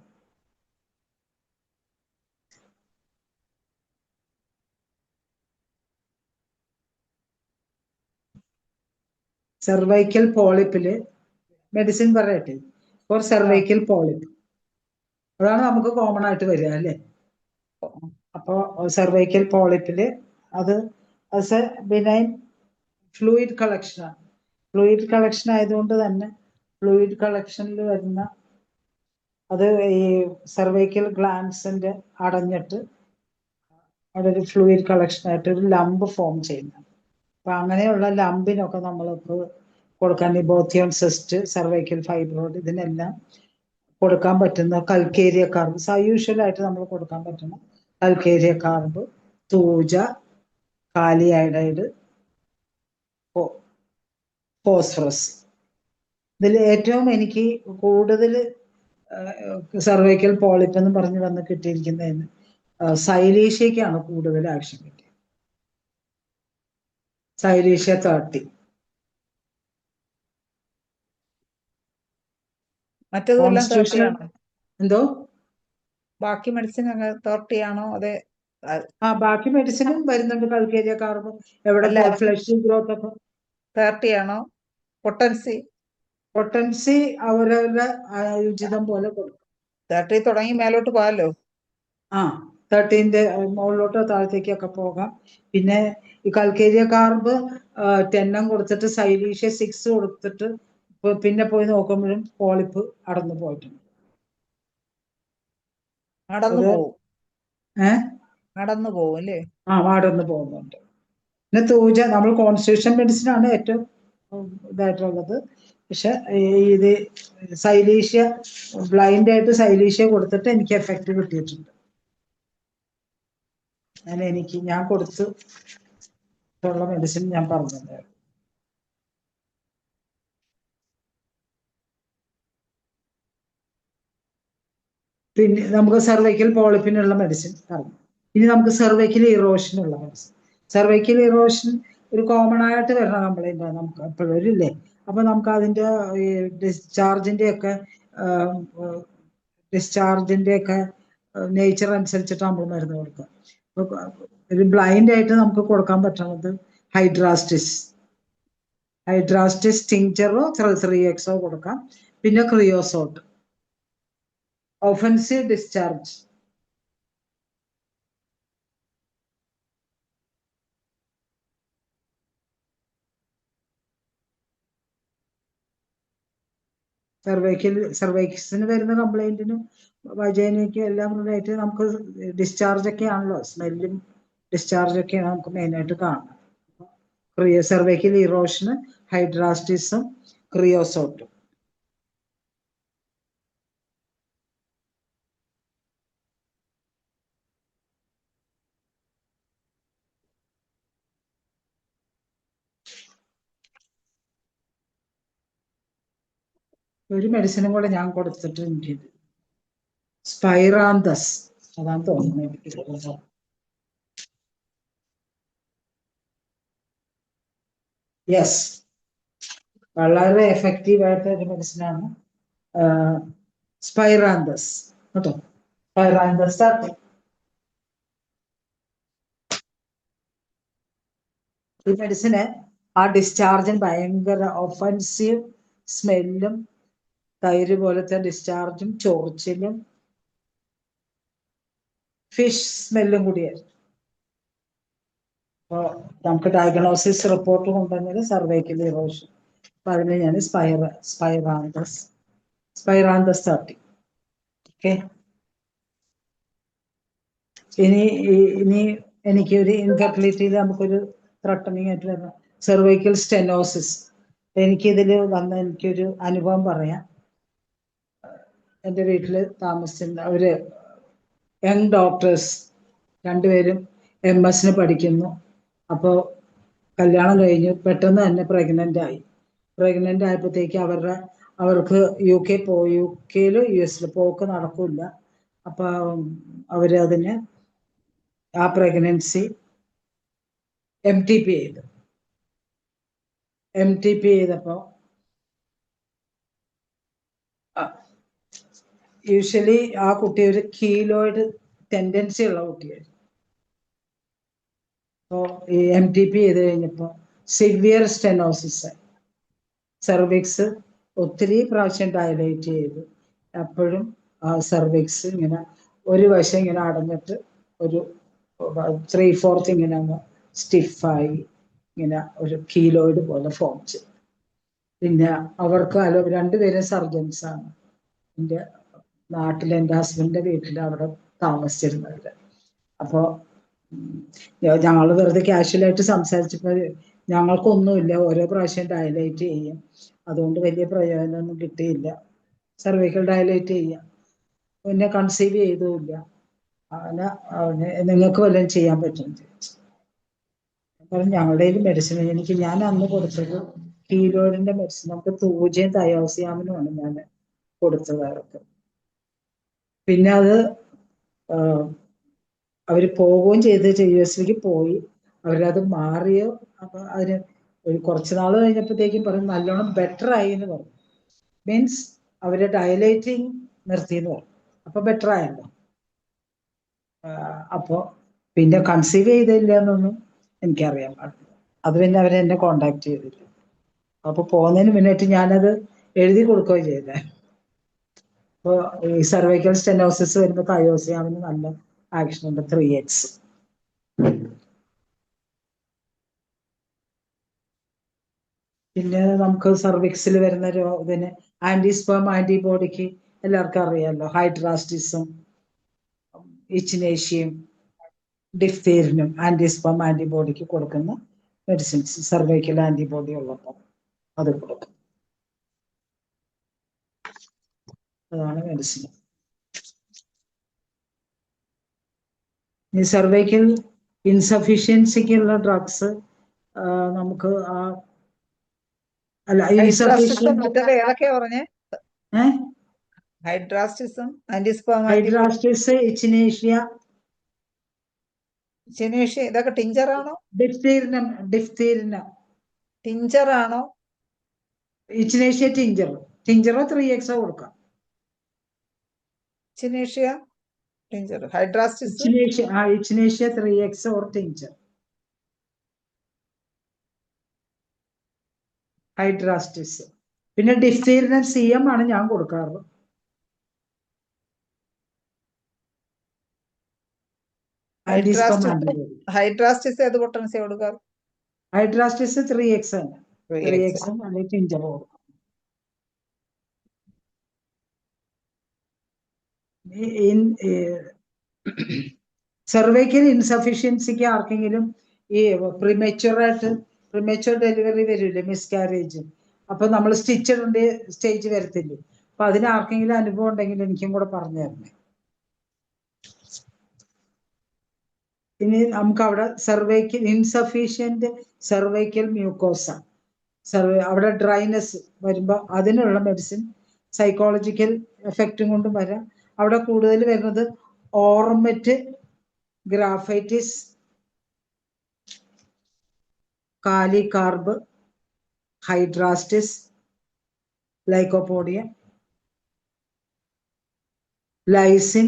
സെർവൈക്കൽ പോളിപ്പില് മെഡിസിൻ പറയട്ടെ. ഫോർ സെർവൈക്കൽ പോളിപ്പ്, അതാണ് നമുക്ക് കോമൺ ആയിട്ട് വരിക അല്ലേ. അപ്പോ സെർവൈക്കൽ പോളിപ്പില് അത് as A benign fluid collection ആണ്. ഫ്ലൂയിഡ് കളക്ഷൻ ആയതുകൊണ്ട് തന്നെ ഫ്ലൂയിഡ് കളക്ഷനിൽ വരുന്ന അത് ഈ സെർവൈക്കൽ ഗ്ലാൻസിന്റെ അടഞ്ഞിട്ട് അവിടെ ഒരു ഫ്ലൂയിഡ് കളക്ഷൻ ആയിട്ട് ഒരു ലംബ് ഫോം ചെയ്യുന്നത്. അപ്പൊ അങ്ങനെയുള്ള ലംബിനൊക്കെ നമ്മൾക്ക് കൊടുക്കാൻ നിബോത്തിയം സിസ്റ്റ്, സെർവൈക്കൽ ഫൈബ്രോയിഡ് ഇതിനെല്ലാം കൊടുക്കാൻ പറ്റുന്ന കൽക്കേരിയ കാർബ്, യൂഷ്വലായിട്ട് നമ്മൾ കൊടുക്കാൻ പറ്റുന്ന കൽക്കേരിയ കാർബ്, തൂജ, കാലി അയഡൈഡ്, ഫോസ്ഫറസ്. ഇതിൽ ഏറ്റവും എനിക്ക് കൂടുതൽ സെർവൈക്കൽ പോളിപ്പ് എന്ന് പറഞ്ഞ് വന്ന് കിട്ടിയിരിക്കുന്നതിന് സൈലീഷ്യക്കാണ് കൂടുതൽ ആക്ഷൻ കിട്ടിയത്. സൈലീഷ്യ 30. മറ്റേതെല്ലാം 30 കോൺസ്റ്റിറ്റ്യൂഷണൽ ആണോ? എന്തോ ബാക്കി മെഡിസിൻ 30 ആണോ? അതെ. ബാക്കി മെഡിസിനും വരുന്നുണ്ട്. കൽക്കേരിയ കാർബ് എവിടെ അല്ല, ഫ്ലഷ് ഗ്രോത്ത് ഒക്കെ 30 ആണോ? പൊട്ടൻസി അവരവരുടെ ഉചിതം പോലെ കൊടുക്കും. 30 തുടങ്ങി മേലോട്ട് പോകാലോ. 30ന്റെ മുകളിലോട്ടോ താഴത്തേക്കൊക്കെ പോകാം. പിന്നെ ഈ കൽക്കേരിയ കാർബ് 10 കൊടുത്തിട്ട് സൈലീഷ്യ 6 കൊടുത്തിട്ട് പിന്നെ പോയി നോക്കുമ്പോഴും പോളിപ്പ് അടന്നു പോയിട്ടുണ്ട്. നടന്നു അത് പോവും. നടന്നു പോവും അല്ലേ? അടന്നു പോകുന്നുണ്ട്. പിന്നെ തൂജ നമ്മൾ കോൺസ്റ്റിറ്റ്യൂഷൻ മെഡിസിൻ ആണ് ഏറ്റവും ഇതായിട്ടുള്ളത്. പക്ഷെ ഇത് സൈലീഷ്യ ബ്ലൈൻഡ് ആയിട്ട് സൈലീഷ്യ കൊടുത്തിട്ട് എനിക്ക് എഫക്റ്റ് കിട്ടിയിട്ടുണ്ട്. ഞാൻ കൊടുത്തിട്ടുള്ള മെഡിസിൻ ഞാൻ പറഞ്ഞത്. പിന്നെ നമുക്ക് സെർവൈക്കൽ പോളിപ്പിനുള്ള മെഡിസിൻ പറഞ്ഞു. ഇനി നമുക്ക് സെർവൈക്കൽ ഇറോഷനുള്ള മെഡിസിൻ. സെർവൈക്കൽ ഇറോഷൻ ഒരു കോമൺ ആയിട്ട് വരുന്ന കംപ്ലൈന്റ് ആണ് നമുക്ക് എപ്പോഴും ഇല്ലേ. അപ്പൊ നമുക്ക് അതിന്റെ ഡിസ്ചാർജിന്റെ ഒക്കെ നേച്ചർ അനുസരിച്ചിട്ട് നമ്മൾ മരുന്ന് കൊടുക്കുക. ഒരു ബ്ലൈൻഡ് ആയിട്ട് നമുക്ക് കൊടുക്കാൻ പറ്റുന്നത് ഹൈഡ്രാസ്റ്റിസ് ടിങ്ചറോ 3x കൊടുക്കാം. പിന്നെ ക്രിയോസോട്ട്. ഒഫൻസീവ് ഡിസ്ചാർജ് സെർവൈക്സിന് വരുന്ന കംപ്ലൈന്റിനും വജൈനയ്ക്കും എല്ലാം ആയിട്ട് നമുക്ക് ഡിസ്ചാർജ് ഒക്കെ ആണല്ലോ, സ്മെല്ലും ഡിസ്ചാർജ് ഒക്കെയാണ് നമുക്ക് മെയിനായിട്ട് കാണുന്നത്. സെർവൈക്കൽ ഇറോഷന് ഹൈഡ്രാസ്റ്റിസും ക്രിയോസോട്ടും. ഒരു മെഡിസിനും കൂടെ ഞാൻ കൊടുത്തിട്ട് എനിക്ക് സ്പൈറാന്തസ് അതാണ് തോന്നുന്നത്. യെസ്, വളരെ എഫക്റ്റീവ് ആയിട്ട് ഒരു മെഡിസിനാണ് സ്പൈറാന്തസ് കേട്ടോ. സ്പൈറാന്തസ് ഈ മെഡിസിന് ഡിസ്ചാർജിന് ഭയങ്കര ഒഫൻസീവ് സ്മെല്ലും തൈര് പോലത്തെ ഡിസ്ചാർജും ചോർച്ചിലും ഫിഷ് സ്മെല്ലും കൂടിയായിരുന്നു. അപ്പോൾ നമുക്ക് ഡയഗ്നോസിസ് റിപ്പോർട്ട് കൊണ്ടുവന്നത് സർവൈക്കൽ ഇറോഷൻ. അപ്പൊ അതിന് ഞാൻ സ്പൈറാന്തസ് 30. ഓക്കെ. ഇനി എനിക്കൊരു ഇൻഫെർട്ടിലിറ്റിയിൽ നമുക്കൊരു ത്രട്ടണിങ് ആയിട്ട് വരുന്ന സെർവൈക്കൽ സ്റ്റെനോസിസ്. എനിക്കൊരു അനുഭവം പറയാം. എൻ്റെ വീട്ടിൽ താമസിച്ചിരുന്ന ഒരു യങ് ഡോക്ടേഴ്സ് 2 പേരും MS പഠിക്കുന്നു. അപ്പോൾ കല്യാണം കഴിഞ്ഞ് പെട്ടെന്ന് തന്നെ പ്രഗ്നന്റ് ആയപ്പോഴത്തേക്ക് അവർക്ക് UK-യിൽ US-ൽ പോക്ക് നടക്കില്ല. അപ്പൊ അവരതിന് ആ പ്രഗ്നൻസി MTP ചെയ്തപ്പോ യൂഷ്വലി ആ കുട്ടി ഒരു കീലോയിഡ് ടെൻഡൻസി ഉള്ള കുട്ടിയായിരുന്നു. അപ്പോൾ ഈ MTP ചെയ്ത് കഴിഞ്ഞപ്പോൾ സിവിയർ സ്റ്റെനോസിസ്, സെർവിക്സ് ഒത്തിരി പ്രാവശ്യം ഡയലേറ്റ് ചെയ്തു. അപ്പോഴും ആ സെർവിക്സ് ഇങ്ങനെ ഒരു വശം ഇങ്ങനെ അടഞ്ഞിട്ട് ഒരു 3/4 ഇങ്ങനെ സ്റ്റിഫായി ഇങ്ങനെ ഒരു കീലോയിഡ് പോലെ ഫോം ചെയ്തു. പിന്നെ അവർക്ക് രണ്ടുപേരും സർജൻസ് ആണ്. എൻ്റെ നാട്ടിൽ എൻ്റെ ഹസ്ബൻഡിന്റെ വീട്ടിൽ അവിടെ താമസിച്ചിരുന്നത്. അപ്പോൾ ഞങ്ങൾ വെറുതെ കാഷ്വലായിട്ട് സംസാരിച്ചപ്പോൾ ഞങ്ങൾക്കൊന്നുമില്ല, ഓരോ പ്രാവശ്യം ഡയലൈറ്റ് ചെയ്യും, അതുകൊണ്ട് വലിയ പ്രയോജനമൊന്നും കിട്ടിയില്ല. സർവൈക്കൽ ഡയലൈറ്റ് ചെയ്യാം, പിന്നെ കൺസീവ് ചെയ്തുമില്ല, അങ്ങനെ നിങ്ങൾക്ക് വല്ലതും ചെയ്യാൻ പറ്റുമെന്ന് ചോദിച്ചു. അപ്പം ഞങ്ങളുടെ മെഡിസിൻ ഞാൻ അന്ന് കൊടുത്തത് കീലോയിഡിന്റെ മെഡിസിൻ, നമുക്ക് തൂജയും തയോസിയാമിനുമാണ് ഞാൻ കൊടുത്തത് അവർക്ക്. പിന്നെ അത് അവർ പോവുകയും ചെയ്ത് US പോയി, അവരത് മാറിയോ. അപ്പൊ അതിന് ഒരു കുറച്ച് നാൾ കഴിഞ്ഞപ്പോഴത്തേക്കും പറഞ്ഞു നല്ലോണം ബെറ്റർ ആയി എന്ന് പറഞ്ഞു. മീൻസ് അവര് ഡയലൈറ്റിങ് നിർത്തിയെന്ന് പറഞ്ഞു. അപ്പൊ ബെറ്റർ ആയല്ലോ. അപ്പോ പിന്നെ കൺസീവ് ചെയ്തില്ല എന്നൊന്നും എനിക്കറിയാൻ പാടില്ല. അത് പിന്നെ അവരെന്നെ കോണ്ടാക്ട് ചെയ്തില്ല. അപ്പൊ പോകുന്നതിന് മുന്നേറ്റ് ഞാനത് എഴുതി കൊടുക്കുകയും ചെയ്തേ. അപ്പോൾ ഈ സർവൈക്കൽ സ്റ്റെനോസിസ് വരുമ്പോൾ തയോസിയാമിന് നല്ല ആക്ഷൻ ഉണ്ട്, 3x. പിന്നെ നമുക്ക് സർവിക്സിൽ വരുന്ന ഇതിന് ആന്റിസ്പേം ആന്റിബോഡിക്ക് എല്ലാവർക്കും അറിയാമല്ലോ, ഹൈഡ്രാസ്റ്റിസും ഇച്ചിനേഷ്യയും ഡിഫ്തീരിനും ആന്റിസ്പേം ആന്റിബോഡിക്ക് കൊടുക്കുന്ന മെഡിസിൻസ്, സർവൈക്കൽ ആന്റിബോഡി ഉള്ളപ്പോൾ അത് കൊടുക്കും. അതാണ് മെഡിസിൻ. ഈ സർവൈക്കൽ ഇൻസഫിഷ്യൻസിക്കുള്ള ഡ്രഗ്സ് നമുക്ക് അല്ല ഇൻസഫിഷ്യൻ മറ്റത് ഏതൊക്കെയാ പറഞ്ഞേ? ഹൈഡ്രാസ്റ്റിസും ആന്റിസ്പേം ഹൈഡ്രാസ്റ്റിസ്, ഇച്ചിനേഷ്യ, ഇതൊക്കെ ടിഞ്ചർ ആണോ? ഡിഫ്തീരിനം ടിഞ്ചർ ആണോ? ഇച്ചിനേഷ്യ ടിഞ്ചറോ 3x കൊടുക്കാം. ഇച്ചിനേഷ്യ ടിഞ്ചർ, ഹൈഡ്രാസ്റ്റിസ് ഇച്ചിനേഷ്യ 3x ഓർ ടിഞ്ചർ. ഹൈഡ്രാസ്റ്റിസ്. പിന്നെ ഡിഫ്തീരിനം CM ആണ് ഞാൻ കൊടുക്കാറ്. ഹൈഡ്രാസ്റ്റിസ് ഏത് പൊട്ടൻസി കൊടുക്കാറ്? ഹൈഡ്രാസ്റ്റിസ് 3x ആണ്. 3x അല്ലെങ്കിൽ ടിഞ്ചർ കൊടുക്കും. സർവൈക്കൽ ഇൻസഫിഷ്യൻസിക്ക് ആർക്കെങ്കിലും ഈ പ്രിമച്വർ ഡെലിവറി വരില്ലേ, മിസ്കാരേജ്, അപ്പൊ നമ്മൾ സ്റ്റിച്ച് ഇടേണ്ട സ്റ്റേജ് വരത്തില്ലേ, അപ്പൊ അതിന് ആർക്കെങ്കിലും അനുഭവം ഉണ്ടെങ്കിൽ എനിക്കും കൂടെ പറഞ്ഞു തരണേ. ഇനി നമുക്ക് അവിടെ ഇൻസഫിഷ്യന്റ് സർവൈക്കൽ മ്യൂക്കോസ, അവിടെ ഡ്രൈനെസ് വരുമ്പോൾ അതിനുള്ള മെഡിസിൻ സൈക്കോളജിക്കൽ എഫക്റ്റും കൊണ്ടും വരാം. അവിടെ കൂടുതൽ വരുന്നത് ഓർമെറ്റ്, ഗ്രാഫൈറ്റിസ്, കാലികാർബ്, ഹൈഡ്രാസ്റ്റിസ്, ലൈക്കോപോഡിയ, ലൈസിൻ,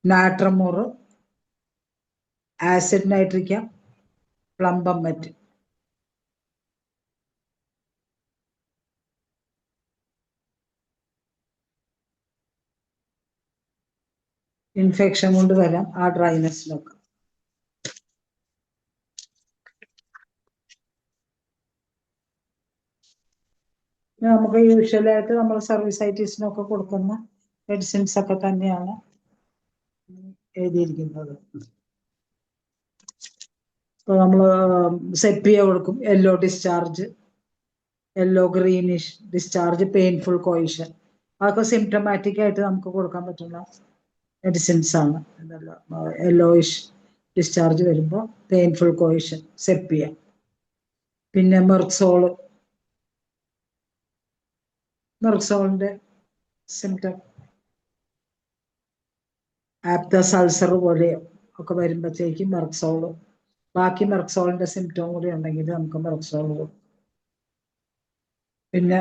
നാട്രമോർ, ആസിഡ് നൈട്രിക്ക, പ്ലംബമെറ്റ്. ഇൻഫെക്ഷൻ കൊണ്ട് വരാം ആ ഡ്രൈനെസ്സിനൊക്കെ. നമുക്ക് യൂഷ്വലായിട്ട് നമ്മൾ സർവീസൈറ്റീസിനൊക്കെ കൊടുക്കുന്ന മെഡിസിൻസ് ഒക്കെ തന്നെയാണ് എഴുതിയിരിക്കുന്നത്. ഇപ്പൊ നമ്മൾ സെപ്പിയ കൊടുക്കും, yellow discharge, yellow greenish discharge, painful coition, അതൊക്കെ സിംറ്റമാറ്റിക് ആയിട്ട് നമുക്ക് കൊടുക്കാൻ പറ്റുന്ന മെഡിസിൻസ് ആണ്. യെല്ലോയിഷ് ഡിസ്ചാർജ് വരുമ്പോൾ പെയിൻഫുൾ കോയിഷൻ, സെപ്പിയ. പിന്നെ മെർക്സോളിന്റെ സിംറ്റം ആപ്തസ് അൾസർ പോലെ ഒക്കെ വരുമ്പോഴത്തേക്കും മെർക്സോള്, ബാക്കി മെർക്സോളിന്റെ സിംറ്റം കൂടി ഉണ്ടെങ്കിൽ നമുക്ക് മെർക്സോള് കൊടുക്കും. പിന്നെ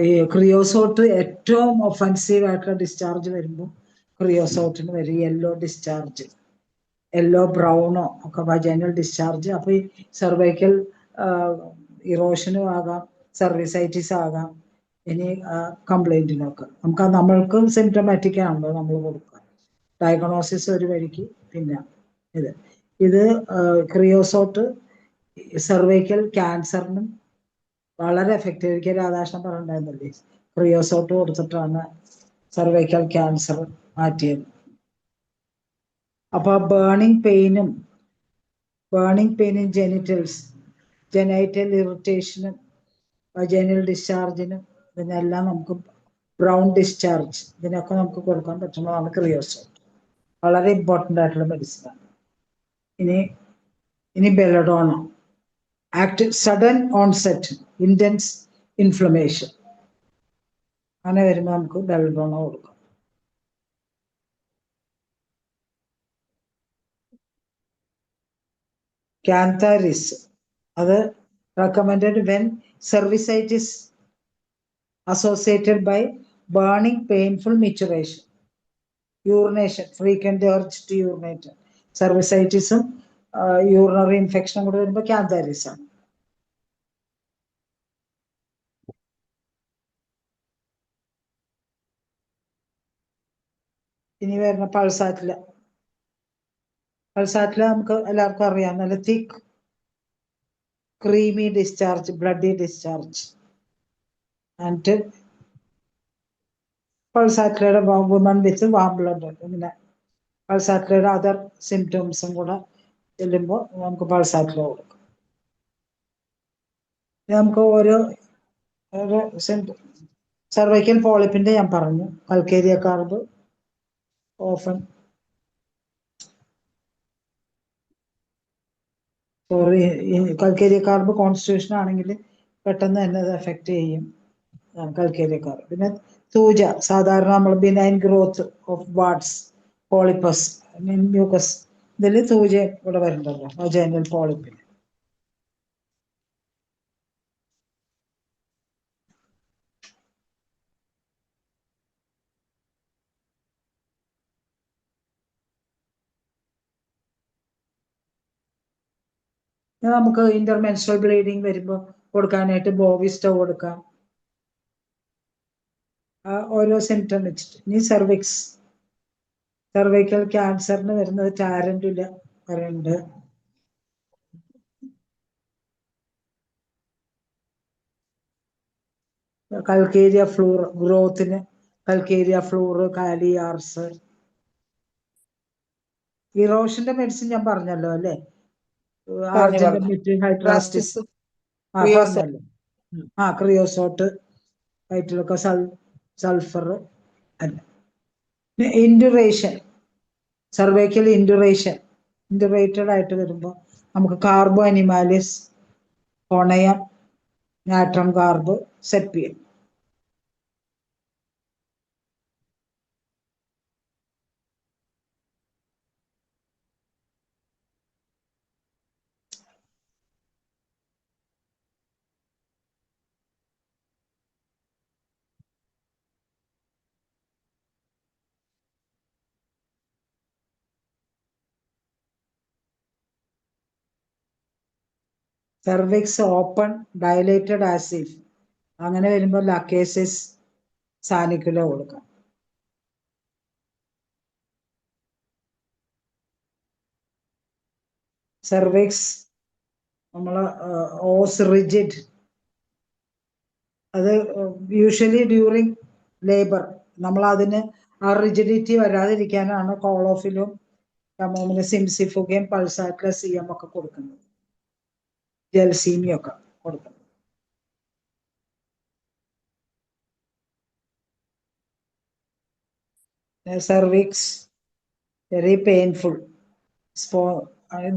ഈ ക്രിയോസോട്ട് ഏറ്റവും ഒഫൻസീവ് ആയിട്ടുള്ള ഡിസ്ചാർജ് വരുമ്പോൾ ക്രിയോസോട്ടിന് വരും യെല്ലോ ഡിസ്ചാർജ്, യെല്ലോ ബ്രൗണോ ഒക്കെ വജൈനൽ ഡിസ്ചാർജ്. അപ്പൊ ഈ സെർവൈക്കൽ ഇറോഷനും ആകാം, സർവീസൈറ്റിസ് ആകാം, ഇനി കംപ്ലൈന്റിനൊക്കെ നമ്മൾക്ക് സിംറ്റമാറ്റിക് ആണല്ലോ നമ്മൾ കൊടുക്കുക. ഡയഗ്നോസിസ് ഒരു വഴിക്ക്. പിന്നെ ഇത് ക്രിയോസോട്ട് സെർവൈക്കൽ ക്യാൻസറിനും വളരെ എഫക്റ്റീവ്. ഒരിക്കൽ രാധാകൃഷ്ണൻ പറഞ്ഞിട്ടുണ്ടായിരുന്നില്ലേ, ക്രിയോസോട്ട് കൊടുത്തിട്ടാണ് സർവൈക്കൽ ക്യാൻസർ മാറ്റിയത്. അപ്പൊ ബേണിംഗ് പെയിനും ജെനിറ്റൽസ്, ജെനൈറ്റൽ ഇറിറ്റേഷനും വജൈനൽ ഡിസ്ചാർജിനും ഇതിനെല്ലാം നമുക്ക് ബ്രൗൺ ഡിസ്ചാർജ് ഇതിനൊക്കെ നമുക്ക് കൊടുക്കാൻ പറ്റുന്നതാണ് ക്രിയോസോട്ട്. വളരെ ഇമ്പോർട്ടൻ്റ് ആയിട്ടുള്ള മെഡിസിനാണ്. ഇനി belladonna, active sudden onset intense inflammation, അങ്ങനെ വരുമ്പോൾ നമുക്ക് ബെലഡോണ കൊടുക്കാം. ക്യാൻതാരിസ്, അത് recommended when cervicitis associated by burning, painful micturition, urination, frequent urge to urinate. Cervicitis urinary infection കൂടെ വരുമ്പോൾ ക്യാൻതാരിസ് ആണ്. ഇനി വരുന്ന പൾസാറ്റില നമുക്ക് എല്ലാവർക്കും അറിയാം, നല്ല thick creamy discharge, bloody discharge. And പൾസാറ്റിലയുടെ വുമൺ വിത്ത് വാം ബ്ലഡ്, ഇങ്ങനെ പൾസാറ്റിലയുടെ അതർ സിംറ്റംസും കൂടെ ചെല്ലുമ്പോൾ നമുക്ക് പൾസാറ്റില കൊടുക്കും. നമുക്ക് ഓരോ സർവൈക്കൽ പോളിപ്പിന്റെ ഞാൻ പറഞ്ഞു, calcarea carb often calcarea carb constitution ആണെങ്കിൽ പെട്ടെന്ന് തന്നെ അത് എഫക്ട് ചെയ്യും കൽക്കേരിയ കാർബ്. പിന്നെ സൂജ, സാധാരണ നമ്മൾ benign growth of warts, polypus, mucus, ഇതിൽ സൂജ ഇവിടെ വരുന്നുണ്ടല്ലോ വജൈനൽ പോളിപ്പിന്. നമുക്ക് ഇന്റർമെൻസ്ട്രൽ ബ്ലീഡിങ് വരുമ്പോൾ കൊടുക്കാനായിട്ട് ബോവിസ്റ്റോ കൊടുക്കാം, ഓരോ സിംറ്റം വെച്ചിട്ട്. ഇനി സെർവൈക്കൽ ക്യാൻസറിന് വരുന്നത് ടാരന്റുല പറയുന്നുണ്ട്. കൽക്കേരിയ ഫ്ലൂർ ഗ്രോത്തിന്, കൽക്കേരിയ ഫ്ലൂർ, കാലിയാർസ്. ഇറോഷന്റെ മെഡിസിൻ ഞാൻ പറഞ്ഞല്ലോ അല്ലെ, ആർജന്റ് മെറ്റീരിയൽ ഹൈഡ്രാസ്റ്റിസ് പറഞ്ഞല്ലോ. ക്രിയോസോട്ട്, വയറ്റിലൊക്കെ സൾഫർ അല്ല. ഇൻഡുറേഷൻ, സർവൈക്കൽ ഇൻഡുറേറ്റഡ് ആയിട്ട് വരുമ്പോൾ നമുക്ക് കാർബോ അനിമാലിസ്, ഒണയം, നാട്രം കാർബ്, സെപ്പിയൻ. സെർവിക്സ് ഓപ്പൺ ഡയലേറ്റഡ് ആസിഫ്, അങ്ങനെ വരുമ്പോൾ ലക്കേസിസ് സാനിക്കുല കൊടുക്കാം. സെർവിക്സ് നമ്മൾ ഓസ് റിജിഡ്, അത് യൂഷ്വലി ഡ്യൂറിങ് ലേബർ നമ്മൾ അതിന് ആ റിജിഡിറ്റി വരാതിരിക്കാനാണ് കോളോഫിലും സിംസിഫുകയും പൾസാറ്റില CM ഒക്കെ കൊടുക്കുന്നത്, ജൽസീമിയൊക്കെ കൊടുക്കുന്നത്. Cervix very painful,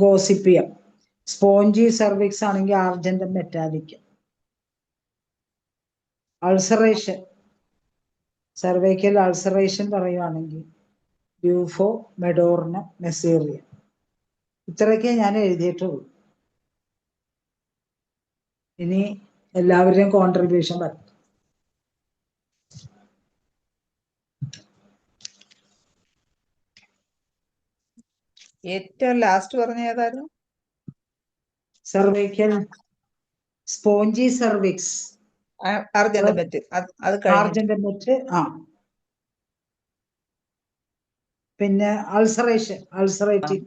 gossypium. Spongy cervix ആണെങ്കിൽ argentum metallicum. Ulceration, cervical ulceration പറയുവാണെങ്കിൽ ബ്യൂഫോ, മെഡോർണ, മെസേറിയ. ഇത്രയൊക്കെ ഞാൻ എഴുതിയിട്ടുള്ളൂ. ഇനി എല്ലാവരുടെയും കോൺട്രിബ്യൂഷൻ വരും. ഏറ്റവും ലാസ്റ്റ് പറഞ്ഞ ഏതായിരുന്നു? Cervical spongy cervix, urgent met, അത് കഴിഞ്ഞിട്ട് ആർജന്റം മെറ്റ്. പിന്നെ അൾസറേറ്റീവ്,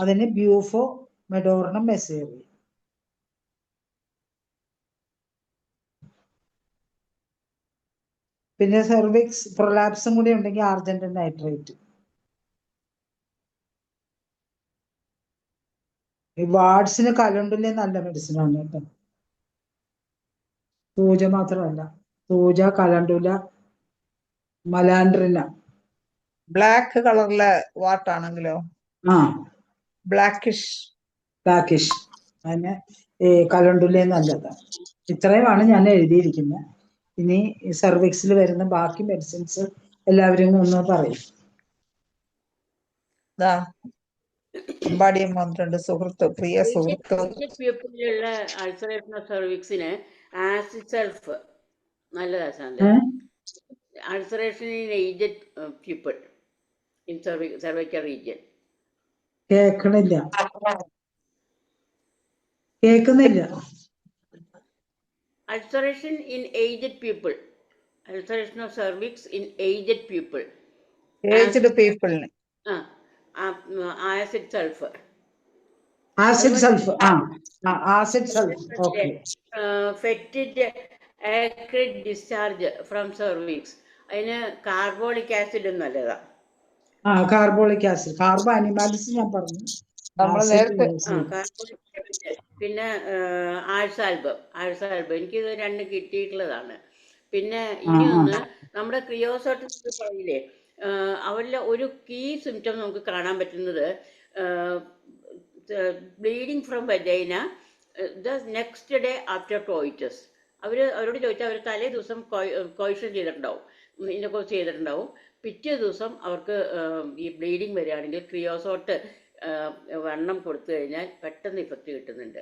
അതിന് ബ്യൂഫോ, മെഡോർണം, മെസേറിയ. പിന്നെ സെർവിക്സ് പ്രൊലാപ്സും കൂടി ഉണ്ടെങ്കിൽ ആർജന്റൈൻ നൈട്രേറ്റ്. ഈ വാർഡ്സിന് കലണ്ടുല നല്ല മെഡിസിൻ ആണ് കേട്ടോ. സൂജ മാത്രമല്ല, സൂജ, കലണ്ടുല, മലാൻഡ്രിന. ബ്ലാക്ക് കളറിലെ വാട്ടാണെങ്കിലോ? ആ ബ്ലാക്കിഷ്. ബ്ലാക്കിഷ്. അതിന് കലണ്ടുല നല്ലതാണ്. ഇത്രയുമാണ് ഞാൻ എഴുതിയിരിക്കുന്നത്. ഇനി സെർവിക്സിൽ വരുന്ന ബാക്കി മെഡിസിൻസ് എല്ലാവരും ഒന്ന് പറയും. അമ്പാടിയും വന്നിട്ടുണ്ട്, സുഹൃത്ത്, പ്രിയ സുഹൃത്ത്. പീപ്പിളിലുള്ള അൾസറേഷൻ ഓഫ് സെർവിക്സിന് ആസിഡ് സൾഫ് നല്ലതാ Shanta. Ulceration in aged people in cervical region. കേൾക്കുന്നില്ല. Ulceration in aged people. Ulceration of cervix in aged people. Aged പീപ്പിളിന് Acid sulfur. Acid sulph. Acid sulph. Okay. Fetid acrid discharge from cervix. അതിന് carbolic acid നല്ലതാ. Carbolic acid, carbo animalis ഞാൻ പറഞ്ഞു. പിന്നെ ആഴ്സാൽബം എനിക്കിത് രണ്ട് കിട്ടിയിട്ടുള്ളതാണ്. പിന്നെ ഇനി ഒന്ന് നമ്മുടെ ക്രിയോസോട്ടിൽ പറയില്ലേ, അവരിലെ ഒരു കീ സിംറ്റം നമുക്ക് കാണാൻ പറ്റുന്നത് bleeding from vagina the next day after coitus. അവരോട് ചോദിച്ചാൽ അവർ തലേ ദിവസം കോയിഷൻ ചെയ്തിട്ടുണ്ടാവും, ഇൻറ്റർകോഴ്സ് ചെയ്തിട്ടുണ്ടാവും. പിറ്റേ ദിവസം അവർക്ക് ഈ ബ്ലീഡിങ് വരികയാണെങ്കിൽ ക്രിയോസോട്ട് വണ്ണം കൊടുത്തു കഴിഞ്ഞാൽ പെട്ടെന്ന് ഇഫക്റ്റ് കിട്ടുന്നുണ്ട്.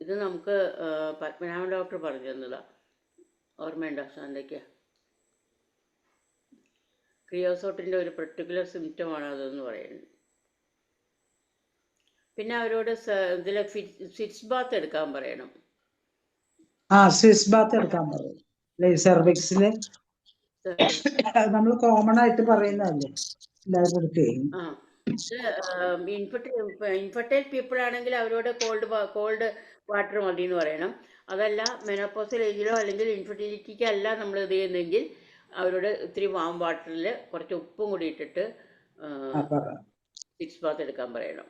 ഇത് നമുക്ക് പത്മനാഭൻ ഡോക്ടർ പറഞ്ഞു തന്നതാ, ഓർമ്മയുണ്ടോ ശാന്തയ്ക്ക്? ക്രിയോസോട്ടിൻ്റെ ഒരു പെർട്ടിക്കുലർ സിംറ്റമാണ് അതെന്ന് പറയുന്നത്. പിന്നെ അവരോട് ഇതിലെ സ്വിച്ച് ബാത്ത് എടുക്കാൻ പറയണം. സ്വിസ് ബാത്ത് എടുക്കാൻ പറയും. സെർവിക്സില് നമ്മൾ കോമൺ ആയിട്ട് പറയുന്നതല്ലേ എല്ലാവരും എടുക്കുകയും. ഇൻഫെർട്ടൈൽ പീപ്പിൾ ആണെങ്കിൽ അവരോട് കോൾഡ് വാട്ടർ മതി എന്ന് പറയണം. അതല്ല മെനോപോസൽ ഏജിലോ അല്ലെങ്കിൽ ഇൻഫെർട്ടിലിറ്റിക്ക് അല്ല നമ്മൾ ഇത് ചെയ്യുന്നതെങ്കിൽ അവരോട് ഇത്തിരി വാം വാട്ടറിൽ കുറച്ച് ഉപ്പും കൂടി ഇട്ടിട്ട് സ്വിച്ച് ബാത്ത് എടുക്കാൻ പറയണം.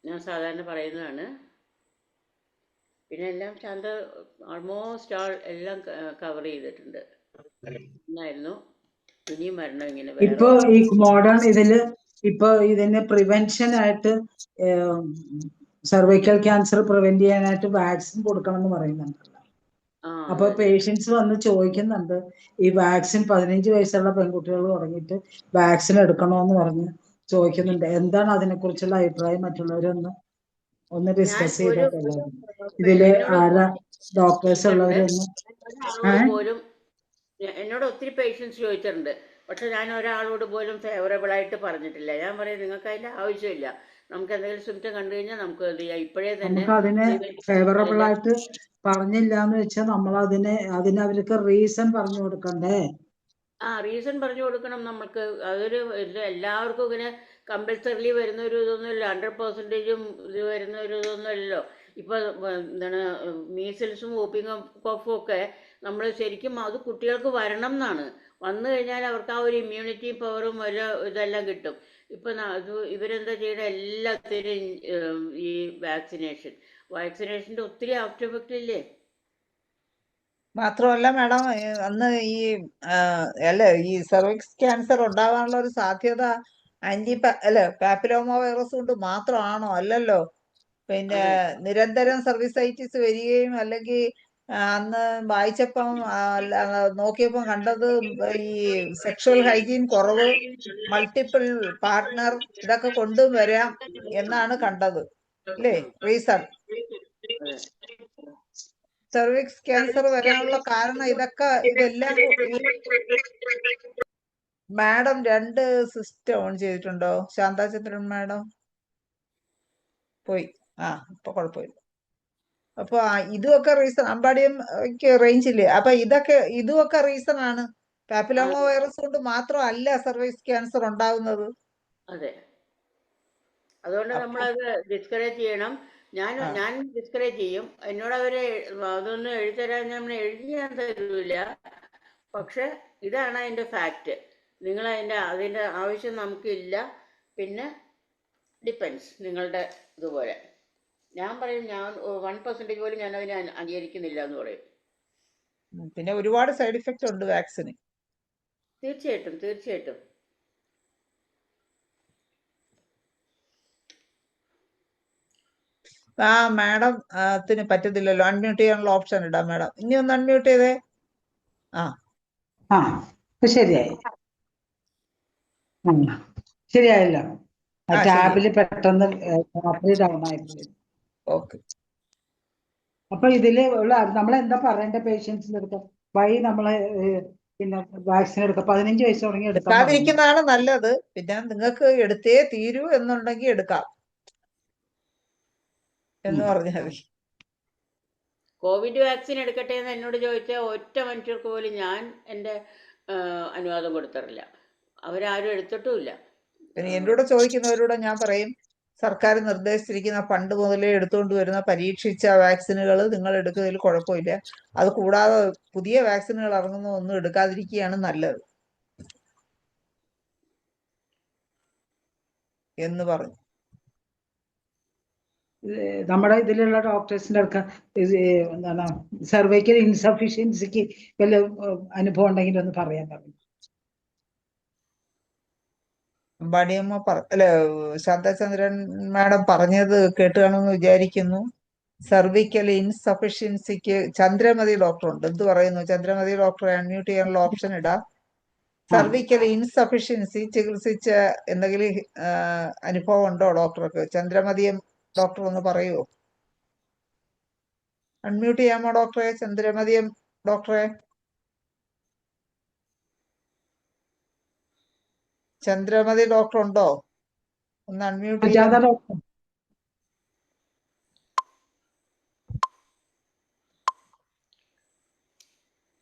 ഞാൻ സാധാരണ പറയുന്നതാണ്. പിന്നെ എല്ലാം ശാന്ത ഓൾമോസ്റ്റ് എല്ലാം കവർ ചെയ്തിട്ടുണ്ട്. എന്നായിരുന്നു ഇനിയും വരണം ഇങ്ങനെ. ഇപ്പൊ ഈ മോഡേൺ ഇതിന് പ്രിവെൻഷൻ ആയിട്ട് സർവൈക്കൽ ക്യാൻസർ പ്രിവെന്റ് ചെയ്യാനായിട്ട് വാക്സിൻ കൊടുക്കണം എന്ന് പറയുന്നുണ്ടല്ലോ. അപ്പൊ പേഷ്യൻസ് വന്ന് ചോദിക്കുന്നുണ്ട്, ഈ വാക്സിൻ 15 വയസ്സുള്ള പെൺകുട്ടികൾ തുടങ്ങിയിട്ട് വാക്സിൻ എടുക്കണോന്ന് പറഞ്ഞ് ചോദിക്കുന്നുണ്ട്. എന്താണ് അതിനെ കുറിച്ചുള്ള അഭിപ്രായം? ഒന്ന് ഡിസ്കസ് ചെയ്തിട്ടുള്ളത്. ഇതില് ആരാ ഡോക്ടേഴ്സ് ഉള്ളവരൊന്നും പോലും എന്നോട് ഒത്തിരി പേഷ്യൻസ് ചോദിച്ചിട്ടുണ്ട്. പക്ഷെ ഞാൻ ഒരാളോട് പോലും ഫേവറബിൾ ആയിട്ട് പറഞ്ഞിട്ടില്ല. ഞാൻ പറയും നിങ്ങൾക്ക് അതിന്റെ ആവശ്യമില്ല. നമുക്ക് എന്തെങ്കിലും സിംറ്റം കണ്ടു കഴിഞ്ഞാൽ നമുക്ക് ഇപ്പോഴേ തന്നെ അതിനെ ഫേവറബിൾ ആയിട്ട് പറഞ്ഞില്ല എന്ന് വെച്ചാൽ നമ്മൾ അതിന് അവർക്ക് റീസൺ പറഞ്ഞു കൊടുക്കണ്ടേ? റീസൺ പറഞ്ഞു കൊടുക്കണം നമുക്ക്. അതൊരു എല്ലാവർക്കും ഇങ്ങനെ കമ്പൽസറിലി വരുന്ന ഒരു ഇതൊന്നുമില്ല. 100% ഇത് വരുന്ന ഒരു ഇതൊന്നുമല്ലല്ലോ. ഇപ്പൊ എന്താണ് മീസിൽസും വൂപ്പിംഗ് കോഫും ഒക്കെ നമ്മൾ ശരിക്കും അത് കുട്ടികൾക്ക് വരണം എന്നാണ്. വന്നു കഴിഞ്ഞാൽ അവർക്ക് ആ ഒരു ഇമ്മ്യൂണിറ്റി പവറും ഇതെല്ലാം കിട്ടും. ഇപ്പൊ ഇവരെന്താ ചെയ്യണ എല്ലാത്തിനും ഈ വാക്സിനേഷന്റെ ഒത്തിരി ആഫ്റ്റർ എഫക്റ്റ് ഇല്ലേ? മാത്രമല്ല മാഡം, അന്ന് ഈ സെർവിക്സ് ക്യാൻസർ ഉണ്ടാകാനുള്ള ഒരു സാധ്യത പാപ്പിലോമ വൈറസ് കൊണ്ട് മാത്രമാണോ? അല്ലല്ലോ. പിന്നെ നിരന്തരം സർവീസൈറ്റിസ് വരികയും അല്ലെങ്കിൽ അന്ന് വായിച്ചപ്പം നോക്കിയപ്പം കണ്ടത് ഈ സെക്ഷുവൽ ഹൈജീൻ കുറവ്, മൾട്ടിപ്പിൾ പാർട്ട്ണർ ഇതൊക്കെ കൊണ്ടും വരാം എന്നാണ് കണ്ടത് അല്ലേ? റീസൺ സെർവിക്സ് ക്യാൻസർ വരാനുള്ള കാരണം ഇതെല്ലാം. മാഡം 2 സിസ്റ്റം ഓൺ ചെയ്തിട്ടുണ്ടോ? ശാന്താചന്ദ്രൻ മാഡം പോയി. ഇപ്പൊ കുഴപ്പമില്ല. അപ്പൊ ഇതുമൊക്കെ റീസൺ. അമ്പാടിയും റേഞ്ച് ഇല്ലേ? അപ്പൊ ഇതുമൊക്കെ റീസൺ ആണ്. പാപ്പിലോമ വൈറസ് കൊണ്ട് മാത്രമല്ല സർവൈക്സ് ക്യാൻസർ ഉണ്ടാകുന്നത്. അതെ, അതുകൊണ്ട് നമ്മളത് ഡിസ്കറേജ് ചെയ്യണം. ആ ഞാൻ ഡിസ്കറേജ് ചെയ്യും. എന്നോട് അവര് അതൊന്നും എഴുതിത്തരാൻ ഞാൻ എഴുതി ഞാൻ തരൂല. പക്ഷെ ഇതാണ് അതിന്റെ ഫാക്റ്റ്. നിങ്ങൾ അതിന്റെ ആവശ്യം നമുക്കില്ല. പിന്നെ ഡിപ്പെൻസ് നിങ്ങളുടെ ഇതുപോലെ. ഞാൻ പറയും ഞാൻ 1% പോലും ഞാൻ അതിനെ അംഗീകരിക്കുന്നില്ല എന്ന് പറയും. പിന്നെ ഒരുപാട് സൈഡ് ഇഫക്റ്റ് ഉണ്ട് വാക്സിന്. തീർച്ചയായിട്ടും തീർച്ചയായിട്ടും. ആ മാഡം ത്തിന് പറ്റത്തില്ലല്ലോ, അൺമ്യൂട്ട് ചെയ്യാനുള്ള ഓപ്ഷൻ ഇടാം മാഡം. ഇനി ഒന്ന് അൺമ്യൂട്ട് ചെയ്തേ. ആ ആ ഇപ്പൊ ശരിയായി. ശരിയായല്ലോ. ആ ശരി, ടാബില് പെട്ടെന്ന് ഡൗൺ ആയിപ്പോയി. ഓക്കെ. അപ്പൊ ഇതില് ഉള്ള നമ്മളെന്താ പറയേണ്ട പേഷ്യൻസിന്റെ അടുത്ത്? വഴി നമ്മള് പിന്നെ വാക്സിൻ എടുക്കാം 15 വയസ്സ് തുടങ്ങി എടുക്കാൻ പറഞ്ഞു. എടുക്കാതിരിക്കുന്നതാണ് നല്ലത്. പിന്നെ നിങ്ങൾക്ക് എടുത്തേ തീരൂ എന്നുണ്ടെങ്കിൽ എടുക്കാം എന്ന് പറഞ്ഞാൽ മതി. കോവിഡ് വാക്സിൻ എടുക്കട്ടെ എന്ന് എന്നോട് ചോദിച്ച ഒറ്റ മനുഷ്യർക്ക് പോലും ഞാൻ എൻ്റെ അനുവാദം കൊടുത്തിട്ടില്ല. അവരാരും എടുത്തിട്ടുമില്ല. പിന്നെ എന്നോട് ചോദിക്കുന്നവരോട് ഞാൻ പറയും, സർക്കാർ നിർദ്ദേശിച്ചിരിക്കുന്ന പണ്ട് മുതലേ എടുത്തുകൊണ്ട് വരുന്ന പരീക്ഷിച്ച വാക്സിനുകൾ നിങ്ങൾ എടുക്കുന്നതിൽ കുഴപ്പമില്ല. അത് കൂടാതെ പുതിയ വാക്സിനുകൾ ഇറങ്ങുന്ന ഒന്നും എടുക്കാതിരിക്കുകയാണ് നല്ലത് എന്ന് പറഞ്ഞു. നമ്മുടെ ഇതിലുള്ള ഡോക്ടേഴ്സിന്റെ അടുക്ക എന്താണ് സർവൈക്കൽ ഇൻസഫിഷ്യൻസിക്ക് വല്ല അനുഭവം ഉണ്ടെങ്കിൽ ഒന്ന് പറയാൻ പറഞ്ഞു. അമ്പാടിയമ്മ അല്ലെ ശാന്തചന്ദ്രൻ മാഡം പറഞ്ഞത് കേട്ട് കാണുമെന്ന് വിചാരിക്കുന്നു. സർവിക്കൽ ഇൻസഫിഷ്യൻസിക്ക് ചന്ദ്രമതി ഡോക്ടർ ഉണ്ട്. എന്ത് പറയുന്നു ചന്ദ്രമതി ഡോക്ടറെ? അൺമ്യൂട്ട് ചെയ്യാനുള്ള ഓപ്ഷൻ ഇടാം. സർവിക്കൽ ഇൻസഫിഷ്യൻസി ചികിത്സിച്ച എന്തെങ്കിലും അനുഭവം ഉണ്ടോ ഡോക്ടർക്ക്? ചന്ദ്രമതിയം ഡോക്ടർ ഒന്ന് പറയുമോ? അൺമ്യൂട്ട് ചെയ്യാമോ ഡോക്ടറെ? ചന്ദ്രമതിയം ഡോക്ടറെ, ചന്ദ്രമതി ഡോക്ടർ ഉണ്ടോ? ഒന്ന് അൺമ്യൂട്ട് ചെയ്യാം.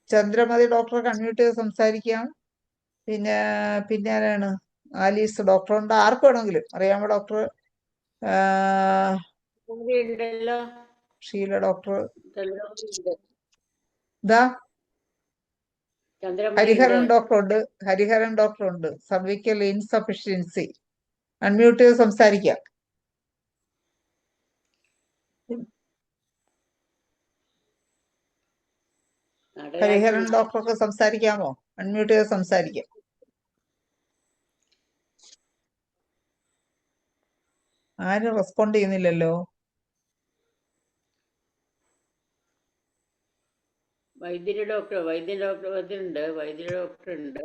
ചന്ദ്രമതി ഡോക്ടറെ അൺമ്യൂട്ട് ചെയ്ത് സംസാരിക്കാം. പിന്നെ ആരാണ്? ആലീസ് ഡോക്ടർ ഉണ്ട്. ആർക്ക് വേണമെങ്കിലും അറിയാമോ ഡോക്ടർ? ഷീല ഡോക്ടർ, ഇതാ ഹരിഹരൻ ഡോക്ടർ ഉണ്ട്. ഹരിഹരൻ ഡോക്ടർ ഉണ്ട്. സർവിക്കൽ ഇൻസഫിഷ്യൻസി അൺമ്യൂട്ട് ചെയ്ത് സംസാരിക്കാം. ഹരിഹരൻ ഡോക്ടർക്ക് സംസാരിക്കാമോ? അൺമ്യൂട്ട് ചെയ്ത് സംസാരിക്കാം. ആരും റെസ്പോണ്ട് ചെയ്യുന്നില്ലല്ലോ. വൈദ്യ ഡോക്ടർ ഉണ്ട്.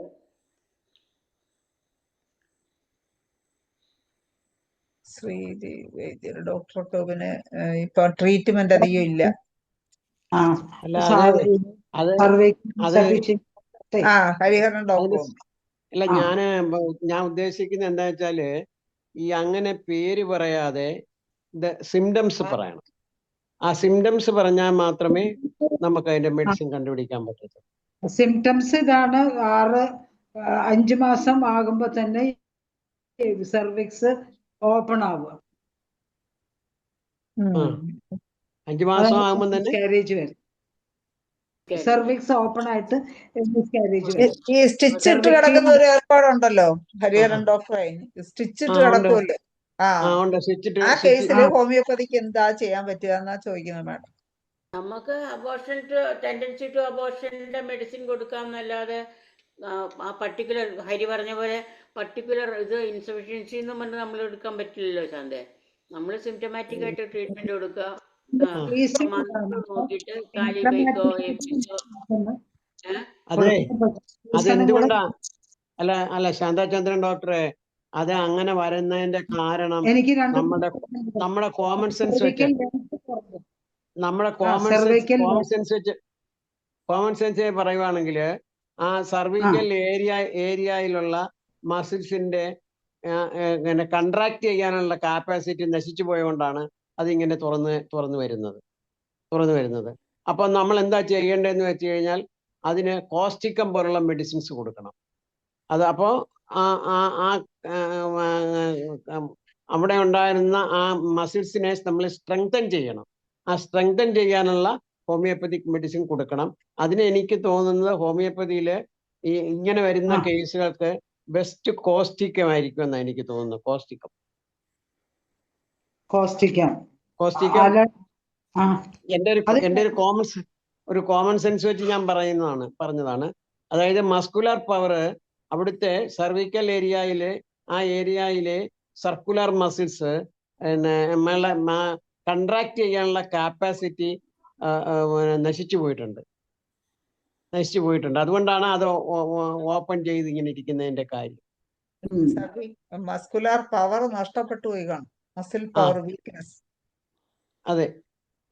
ശ്രീജി വൈദ്യർ ഡോക്ടർക്ക് പിന്നെ ഇപ്പൊ ട്രീറ്റ്മെന്റ് അധികം ഇല്ല. ഹരിഹരൻ ഡോക്ടർ അല്ല, ഞാൻ ഉദ്ദേശിക്കുന്നത് എന്താ വെച്ചാല് ഈ അങ്ങനെ പേര് പറയാതെ സിംറ്റംസ് പറയണം. ആ സിംറ്റംസ് പറഞ്ഞാൽ മാത്രമേ നമുക്ക് അതിന്റെ മെഡിസിൻ കണ്ടുപിടിക്കാൻ പറ്റൂ. സിംറ്റംസ് ഇതാണ്. 5 മാസം ആകുമ്പോ തന്നെ സർവിക്സ് ഓപ്പൺ ആവുക. 5 മാസം ആകുമ്പോ തന്നെ മിസ്കാരേജ് വരും. സർവിക്സ് ഓപ്പൺ ആയിട്ട് മിസ്കാരേജ് വരും. ഈ സ്റ്റിച്ചിട്ട് കിടക്കുന്ന ഒരു ഏർപ്പാടുണ്ടല്ലോ ഹരിഹരൻ ഡോക്ടറെ, സ്റ്റിച്ചിട്ട് കിടക്കുമല്ലോ. ആ കേസിൽ ഹോമിയോപ്പതിക്ക് എന്താ ചെയ്യാൻ പറ്റുക എന്നാ ചോദിക്കുന്നത് മാഡം. നമുക്ക് ടെൻഡൻസി ടു അബോർഷന്റെ മെഡിസിൻ കൊടുക്കാമെന്നല്ലാതെ ആ പർട്ടിക്കുലർ ഹരി പറഞ്ഞ പോലെ പർട്ടിക്കുലർ ഇത് ഇൻസഫിഷ്യൻസി എന്ന് പറഞ്ഞ് നമ്മൾ എടുക്കാൻ പറ്റില്ലല്ലോ ശാന്തേ. നമ്മൾ സിംറ്റമാറ്റിക് ആയിട്ട് ട്രീറ്റ്മെന്റ് കൊടുക്കുക. നോക്കിയിട്ട് കാലി കൈക്കോ എപ്പിസോ. അതെ, അതെന്തുകൊണ്ടാ അല്ല ശാന്തചന്ദ്രൻ ഡോക്ടറെ, അത് അങ്ങനെ വരുന്നതിന്റെ കാരണം നമ്മുടെ കോമൺ സെൻസ് വെച്ച് പറയുവാണെങ്കിൽ ആ സർവിക്കൽ ഏരിയയിലുള്ള മസിൽസിന്റെ കൺട്രാക്ട് ചെയ്യാനുള്ള കാപ്പാസിറ്റി നശിച്ചു പോയതുകൊണ്ടാണ് അതിങ്ങനെ തുറന്നു വരുന്നത്. അപ്പൊ നമ്മൾ എന്താ ചെയ്യേണ്ടതെന്ന് വെച്ച് കഴിഞ്ഞാൽ അതിന് കോസ്റ്റിക്കം പോലുള്ള മെഡിസിൻസ് കൊടുക്കണം. അത് അപ്പോൾ അവിടെ ഉണ്ടായിരുന്ന ആ മസിൽസിനെ നമ്മൾ സ്ട്രെങ്തൻ ചെയ്യണം. ആ സ്ട്രെങ്തൻ ചെയ്യാനുള്ള ഹോമിയോപ്പതിക് മെഡിസിൻ കൊടുക്കണം. അതിന് എനിക്ക് തോന്നുന്നത് ഹോമിയോപ്പതിയില് ഈ ഇങ്ങനെ വരുന്ന ആ കേസുകൾക്ക് ബെസ്റ്റ് കോസ്റ്റിക്കം ആയിരിക്കും എന്നാണ് എനിക്ക് തോന്നുന്നത്. കോസ്റ്റിക്കം കോസ്റ്റിക്കാം കോസ്റ്റിക്കം അല ആ എൻ്റെ അത് ഒരു കോമൺ സെൻസ് വെച്ച് ഞാൻ പറഞ്ഞതാണ്. അതായത് മസ്കുലർ പവർ അവിടുത്തെ സർവിക്കൽ ഏരിയയിലെ ആ ഏരിയയിലെ സർക്കുലർ മസിൽസ് കൺട്രാക്ട് ചെയ്യാനുള്ള കാപ്പാസിറ്റി നശിച്ചു പോയിട്ടുണ്ട്. അതുകൊണ്ടാണ് അത് ഓപ്പൺ ചെയ്ത് ഇങ്ങനെ ഇരിക്കുന്നതിന്റെ കാര്യം. മസ്കുലാർ പവർ നഷ്ടപ്പെട്ടു പോയി കാണും. മസിൽ ആ പവർ വീക്ക്നെസ്. അതെ,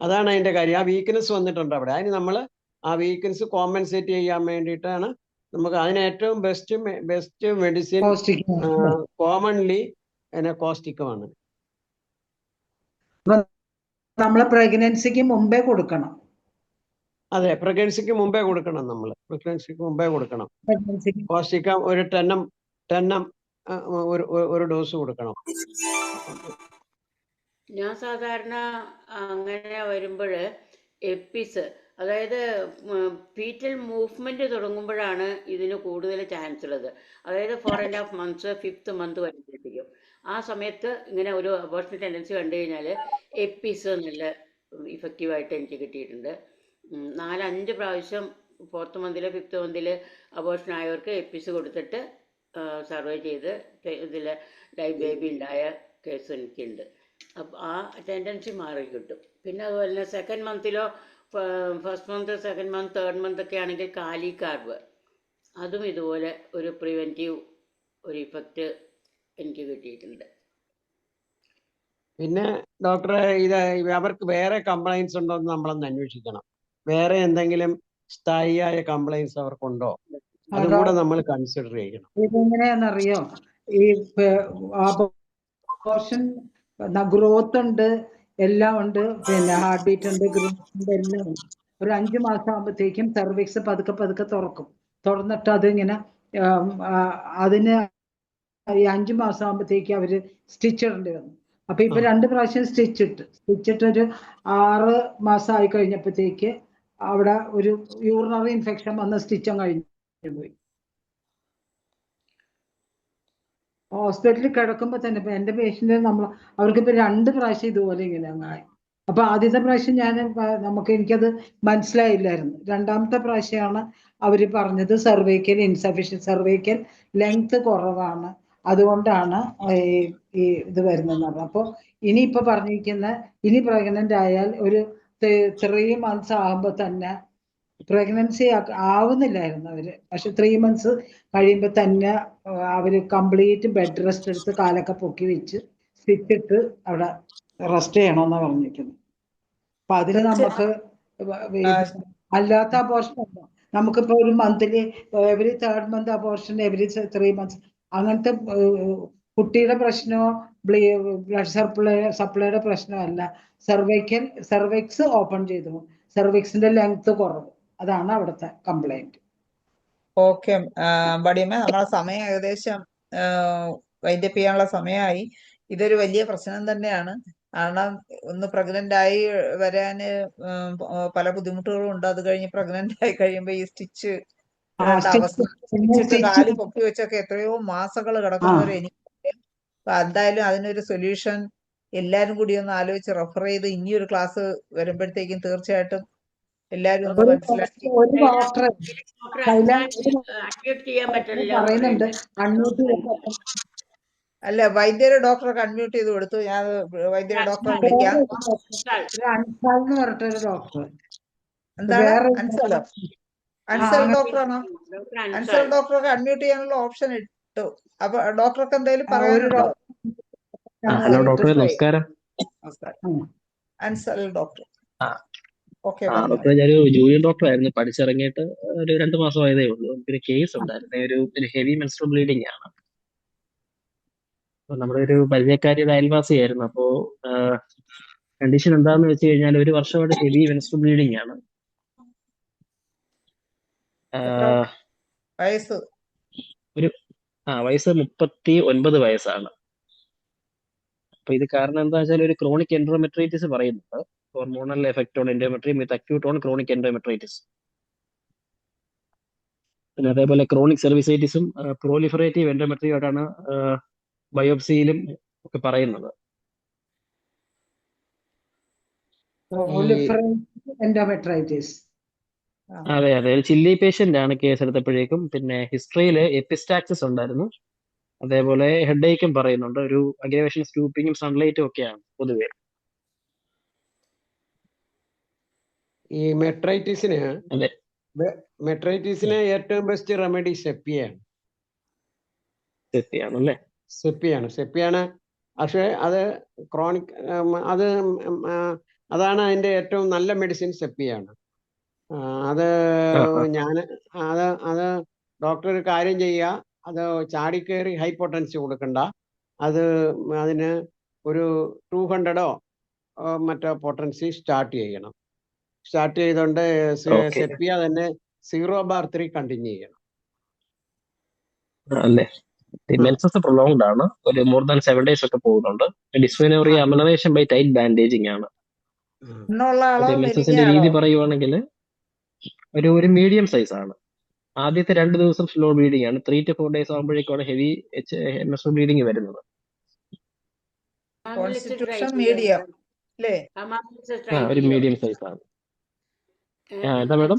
അതാണ് അതിന്റെ കാര്യം. ആ വീക്ക്നെസ് വന്നിട്ടുണ്ട് അവിടെ. അതിന് നമ്മൾ ആ വീക്ക്നെസ് കോമ്പൻസേറ്റ് ചെയ്യാൻ വേണ്ടിയിട്ടാണ് നമുക്ക് അതിന് ഏറ്റവും ബെസ്റ്റ് മെഡിസിൻ കോസ്റ്റിക്കാം കോമൺലി കോസ്റ്റിക്കമാണ്. നമ്മളെ പ്രഗ്നൻസിക്ക് മുമ്പേ കൊടുക്കണം. അതെ, പ്രഗ്നൻസിക്ക് മുമ്പേ കൊടുക്കണം. പ്രഗ്നൻസിക്ക് കോസ്റ്റിക്കം ഒരു 10 ഒരു ഡോസ് കൊടുക്കണം. ഞാൻ സാധാരണ അങ്ങനെ വരുമ്പോൾ എപ്പിസ്, അതായത് ഫീറ്റൽ മൂവ്മെന്റ് തുടങ്ങുമ്പോഴാണ് ഇതിന് കൂടുതൽ ചാൻസ് ഉള്ളത്. അതായത് 4.5 months 5th month വരുമ്പോഴത്തേക്കും ആ സമയത്ത് ഇങ്ങനെ ഒരു അബോർഷൻ ടെൻഡൻസി കണ്ടു കഴിഞ്ഞാൽ എപ്പിസ് നല്ല ഇഫക്റ്റീവായിട്ട് എനിക്ക് കിട്ടിയിട്ടുണ്ട്. 4-5 പ്രാവശ്യം 4th month 5th month abortion ആയവർക്ക് എപ്പിസ് കൊടുത്തിട്ട് സർവേ ചെയ്ത് ഇതിൽ ലൈവ് ബേബി ഉണ്ടായ കേസ് എനിക്കുണ്ട്. അപ്പം ആ ടെൻഡൻസി മാറി കിട്ടും. പിന്നെ അതുപോലെ തന്നെ 2nd month 1st month 2nd month 3rd month ഒക്കെ ആണെങ്കിൽ കാലി കാർബ്, അതും ഇതുപോലെ ഒരു പ്രിവെൻറ്റീവ് ഒരു ഇഫക്റ്റ് എനിക്ക് കിട്ടിയിട്ടുണ്ട്. പിന്നെ ഡോക്ടറെ അവർക്ക് വേറെ കംപ്ലൈൻസ് ഉണ്ടോ എന്ന് നമ്മളൊന്ന് അന്വേഷിക്കണം. വേറെ എന്തെങ്കിലും സ്ഥായിയായ കംപ്ലൈൻസ് അവർക്കുണ്ടോ, അതുകൂടെ നമ്മൾ കൺസിഡർ ചെയ്യണം. ഇതെങ്ങനെയാണെന്നറിയോ, ഈ അബോർഷൻ ഗ്രോത്ത് ഉണ്ട്, എല്ലാം ഉണ്ട്, പിന്നെ ഹാർട്ട് ബീറ്റ് ഉണ്ട്, ഗ്രോത്ത് ഉണ്ട്, എല്ലാം ഉണ്ട്. ഒരു 5 മാസം ആകുമ്പോഴത്തേക്കും സെർവിക്സ് പതുക്കെ തുറന്നിട്ട് അതിങ്ങനെ അതിന് ഈ 5 മാസം ആകുമ്പോഴത്തേക്ക് അവര് സ്റ്റിച്ച് ഇടേണ്ടി വന്നു. അപ്പൊ ഇപ്പൊ 2 പ്രാവശ്യം സ്റ്റിച്ചിട്ട് ഒരു 6 മാസം ആയി കഴിഞ്ഞപ്പോഴത്തേക്ക് അവിടെ ഒരു യൂറിനറി ഇൻഫെക്ഷൻ വന്ന് സ്റ്റിച്ചും കഴിഞ്ഞു പോയി. ഹോസ്പിറ്റലിൽ കിടക്കുമ്പോ തന്നെ ഇപ്പൊ എന്റെ പേഷ്യന്റ് അവർക്കിപ്പോ 2 പ്രാവശ്യം ഇതുപോലെ ഇങ്ങനെ ആയി. അപ്പൊ ആദ്യത്തെ പ്രാവശ്യം എനിക്കത് മനസ്സിലായില്ലായിരുന്നു. 2ാമത്തെ പ്രാവശ്യമാണ് അവര് പറഞ്ഞത് സർവൈക്കൽ ഇൻസഫിഷ്യന്റ്, സർവൈക്കൽ ലെങ്ത് കുറവാണ്, അതുകൊണ്ടാണ് ഈ ഇത് വരുന്നത്. അപ്പൊ ഇനിയിപ്പോ പറഞ്ഞിരിക്കുന്ന ഇനി പ്രഗ്നന്റ് ആയാൽ ഒരു 3 months ആകുമ്പോ തന്നെ, പ്രഗ്നൻസി ആവുന്നില്ലായിരുന്നു അവര്, പക്ഷെ 3 months കഴിയുമ്പോ തന്നെ അവര് കംപ്ലീറ്റ് ബെഡ് റെസ്റ്റ് എടുത്ത് കാലൊക്കെ പൊക്കി വെച്ച് സ്റ്റിച്ചിട്ട് അവിടെ റെസ്റ്റ് ചെയ്യണമെന്നാ പറഞ്ഞിരിക്കുന്നത്. അപ്പൊ അതിന് നമുക്ക് അല്ലാത്ത അബോർഷൻ അല്ല, നമുക്കിപ്പോ ഒരു monthly every 3rd month abortion, every 3 months അങ്ങനത്തെ കുട്ടിയുടെ പ്രശ്നമോ ബ്ലഡ് സപ്ലൈയുടെ പ്രശ്നമല്ല. സെർവൈക്സ് ഓപ്പൺ ചെയ്തു, സെർവിക്സിന്റെ ലെങ്ത് കുറവ്, അതാണ് അവിടുത്തെ കംപ്ലൈന്റ്. ഓക്കെ ബടിയമ്മ, നമ്മളെ സമയം ഏകദേശം വൈൻഡപ്പ് ചെയ്യാനുള്ള സമയമായി. ഇതൊരു വലിയ പ്രശ്നം തന്നെയാണ്. കാരണം ഒന്ന് പ്രഗ്നന്റ് ആയി വരാന് പല ബുദ്ധിമുട്ടുകളും ഉണ്ട്. അത് കഴിഞ്ഞ് പ്രഗ്നന്റ് ആയി കഴിയുമ്പോ ഈ സ്റ്റിച്ച് ഇടേണ്ട അവസ്ഥ, സ്റ്റിച്ചിട്ട് കാല് പൊക്കി വെച്ചൊക്കെ എത്രയോ മാസങ്ങൾ കിടക്കുന്നവരെ എനിക്ക്. എന്തായാലും അതിനൊരു സൊല്യൂഷൻ എല്ലാരും കൂടി ഒന്ന് ആലോചിച്ച് റെഫർ ചെയ്ത് ഇനിയൊരു ക്ലാസ് വരുമ്പോഴത്തേക്കും തീർച്ചയായിട്ടും എല്ലാരും ഒന്ന് മനസ്സിലാക്കി. ഒരു ഡോക്ടറെ അഡ്മിറ്റ് ചെയ്യാൻ പറ്റില്ല പറയുന്നുണ്ട്, അല്ല, വൈദ്യരെ ഡോക്ടറെ കൺമ്യൂട്ട് ചെയ്ത് കൊടുത്തു. ഞാൻ വൈദ്യരെ ഡോക്ടറെ വിളിക്കാം. അൻസാൽ എന്ന് പറഞ്ഞിട്ടൊരു ഡോക്ടർ. എന്താണ് അൻസൽ ഡോക്ടറാണോ? അൻസൽ ഡോക്ടറൊക്കെ അൺമ്യൂട്ട് ചെയ്യാനുള്ള ഓപ്ഷൻ ഇട്ടു. അപ്പൊ ഡോക്ടർക്ക് എന്തെങ്കിലും പറയാനുണ്ടോ? ഹലോ ഡോക്ടറെ, നമസ്കാരം. അൻസൽ ഡോക്ടർ. ഓക്കെ, ഡോക്ടറെ, ഞാനൊരു ജൂനിയർ ഡോക്ടർ ആയിരുന്നു. പഠിച്ചിറങ്ങിയിട്ട് ഒരു 2 മാസം ആയതേ ഉള്ളൂ. എനിക്കൊരു കേസ് ഉണ്ടായിരുന്നു. ഒരു ഹെവി മെൻസ്ട്രൽ ബ്ലീഡിംഗ് ആണ്. അപ്പൊ നമ്മുടെ ഒരു പരിചയക്കാരിയുടെ അയൽവാസിയായിരുന്നു. അപ്പോ കണ്ടീഷൻ എന്താന്ന് വെച്ച് കഴിഞ്ഞാൽ 1 വർഷമായിട്ട് ഹെവി മെൻസ്ട്രൽ ബ്ലീഡിംഗ് ആണ്. വയസ്സ് വയസ്സ് 39 വയസ്സാണ്. അപ്പൊ ഇത് കാരണം എന്താ വെച്ചാൽ ഒരു ക്രോണിക് എൻഡോമെട്രൈറ്റിസ് പറയുന്നുണ്ട്. Hormonal effect on endometrium with acute on chronic endometritis. പിന്നെ അതേപോലെ ക്രോണിക് സെർവിസൈറ്റിസും പ്രോലിഫറേറ്റീവ് എൻഡോമെട്രിയോടാണ് ബയോപ്സിയിലും ഒക്കെ പറയുന്നത്. എൻഡോമെട്രൈറ്റിസ്. അതെ അതെ, ഒരു ചില്ലി പേഷ്യന്റ് ആണ് കേസ് എടുത്തപ്പോഴേക്കും. പിന്നെ ഹിസ്റ്ററിയിൽ എപ്പിസ്റ്റാക്സിസ് ഉണ്ടായിരുന്നു. അതേപോലെ ഹെഡ് ഏക്കും പറയുന്നുണ്ട്. ഒരു അഗ്രവേഷൻ സ്റ്റൂപ്പിങ്ങും സൺലൈറ്റും ഒക്കെയാണ് പൊതുവെ. ഈ മെട്രൈറ്റിസിന് അതെ, ഏറ്റവും ബെസ്റ്റ് റെമഡി സെപ്പിയാണ്. തെറ്റിയാണല്ലേ? സെപ്പിയാണ്. പക്ഷേ അത് ക്രോണിക് അതാണ് അതിന്റെ ഏറ്റവും നല്ല മെഡിസിൻ സെപ്പിയാണ്. അത് അത് ഡോക്ടർ ഒരു കാര്യം ചെയ്യുക, അത് ചാടിക്കേറി ഹൈപ്പോട്ടൻസി കൊടുക്കണ്ട. അതിന് ഒരു 200 മറ്റോ പൊട്ടൻസി സ്റ്റാർട്ട് ചെയ്യണം. സ്റ്റാർട്ട് ചെയ്തുകൊണ്ട് സെപ്പിയ തന്നെ 0/3 കണ്ടിന്യൂ ചെയ്യണം. അല്ലേ? മെൻസസ് പ്രൊലോങ്ഡ് ആണ്, ഒരു മോർ ദാൻ 7 days ഒക്കെ പോകുന്നുണ്ട്. ഡിസ്ഫെനോറിയ അമലറേഷൻ ബൈ ടൈറ്റ് ബാൻഡേജിങ് ആണ്. മെൻസസിന്റെ രീതി പറയുവാണെങ്കിൽ ഒരു മീഡിയം സൈസ് ആണ്. ആദ്യത്തെ 2 ദിവസം സ്ലോ ബ്ലീഡിംഗ് ആണ്. 3 to 4 days ആകുമ്പോഴേക്കാണ് ഹെവി മെൻസ്ട്രൽ ബ്ലീഡിംഗ് വരുന്നത്. മീഡിയം ഒരു മീഡിയം സൈസ് ആണ്. എന്താ മാഡം?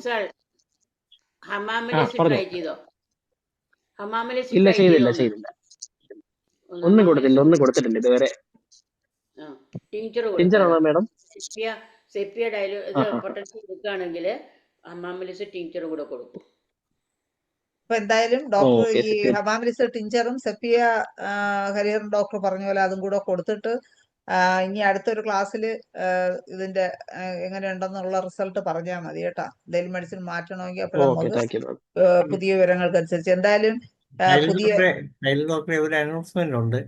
ഇല്ല, ചെയ്തില്ല. ഒന്നും കൊടുത്തിട്ടില്ല ഇതുവരെ. ടിഞ്ചറാണോ മാഡം? സെപ്പിയ പൊട്ടൻഷ്യൽ എടുക്കുകയാണെങ്കിൽ ഹമാമിലിസ് ടിഞ്ചർ കൂടെ കൊടുക്കും. അപ്പൊ എന്തായാലും ഡോക്ടർ ഈ ഹമാമിലിസ് ടിഞ്ചറും സെപ്പിയ ഹരിഹരൻ ഡോക്ടർ പറഞ്ഞ പോലെ അതും കൂടെ കൊടുത്തിട്ട് ഇനി അടുത്തൊരു ക്ലാസ്സിൽ ഇതിന്റെ എങ്ങനെയുണ്ടെന്നുള്ള റിസൾട്ട് പറഞ്ഞാൽ മതി കേട്ടാ. എന്തെങ്കിലും മെഡിസിൻ മാറ്റണമെങ്കിൽ അപ്പോൾ നമുക്ക് പുതിയ വിവരങ്ങൾക്കനുസരിച്ച് എന്തായാലും പുതിയ അനൗൺസ്മെന്റ് ഉണ്ട്.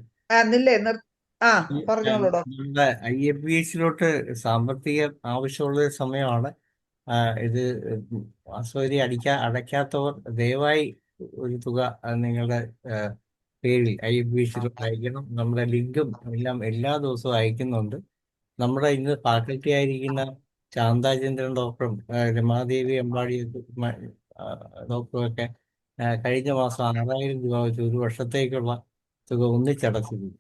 പറഞ്ഞോളൂ ഡോക്ടർ. നമ്മുടെ IFBHലോട്ട് സാമ്പത്തിക ആവശ്യമുള്ള സമയമാണ്. ഇത് അസൗകര്യം അടയ്ക്കാത്തവർ ദയവായി ഒരു തുക നിങ്ങളുടെ പേരിൽ IFBHലോട്ട് അയക്കണം. നമ്മുടെ ലിങ്കും എല്ലാം എല്ലാ ദിവസവും അയക്കുന്നുണ്ട്. നമ്മുടെ ഇന്ന് ഫാക്കൽറ്റി ആയിരിക്കുന്ന ശാന്താചന്ദ്രൻ ഡോക്ടറും രമാദേവി അമ്പാടി ഡോക്ടറും ഒക്കെ കഴിഞ്ഞ മാസം 6000 രൂപ വെച്ച് ഒരു വർഷത്തേക്കുള്ള തുക ഒന്നിച്ചടച്ചിരുന്നു.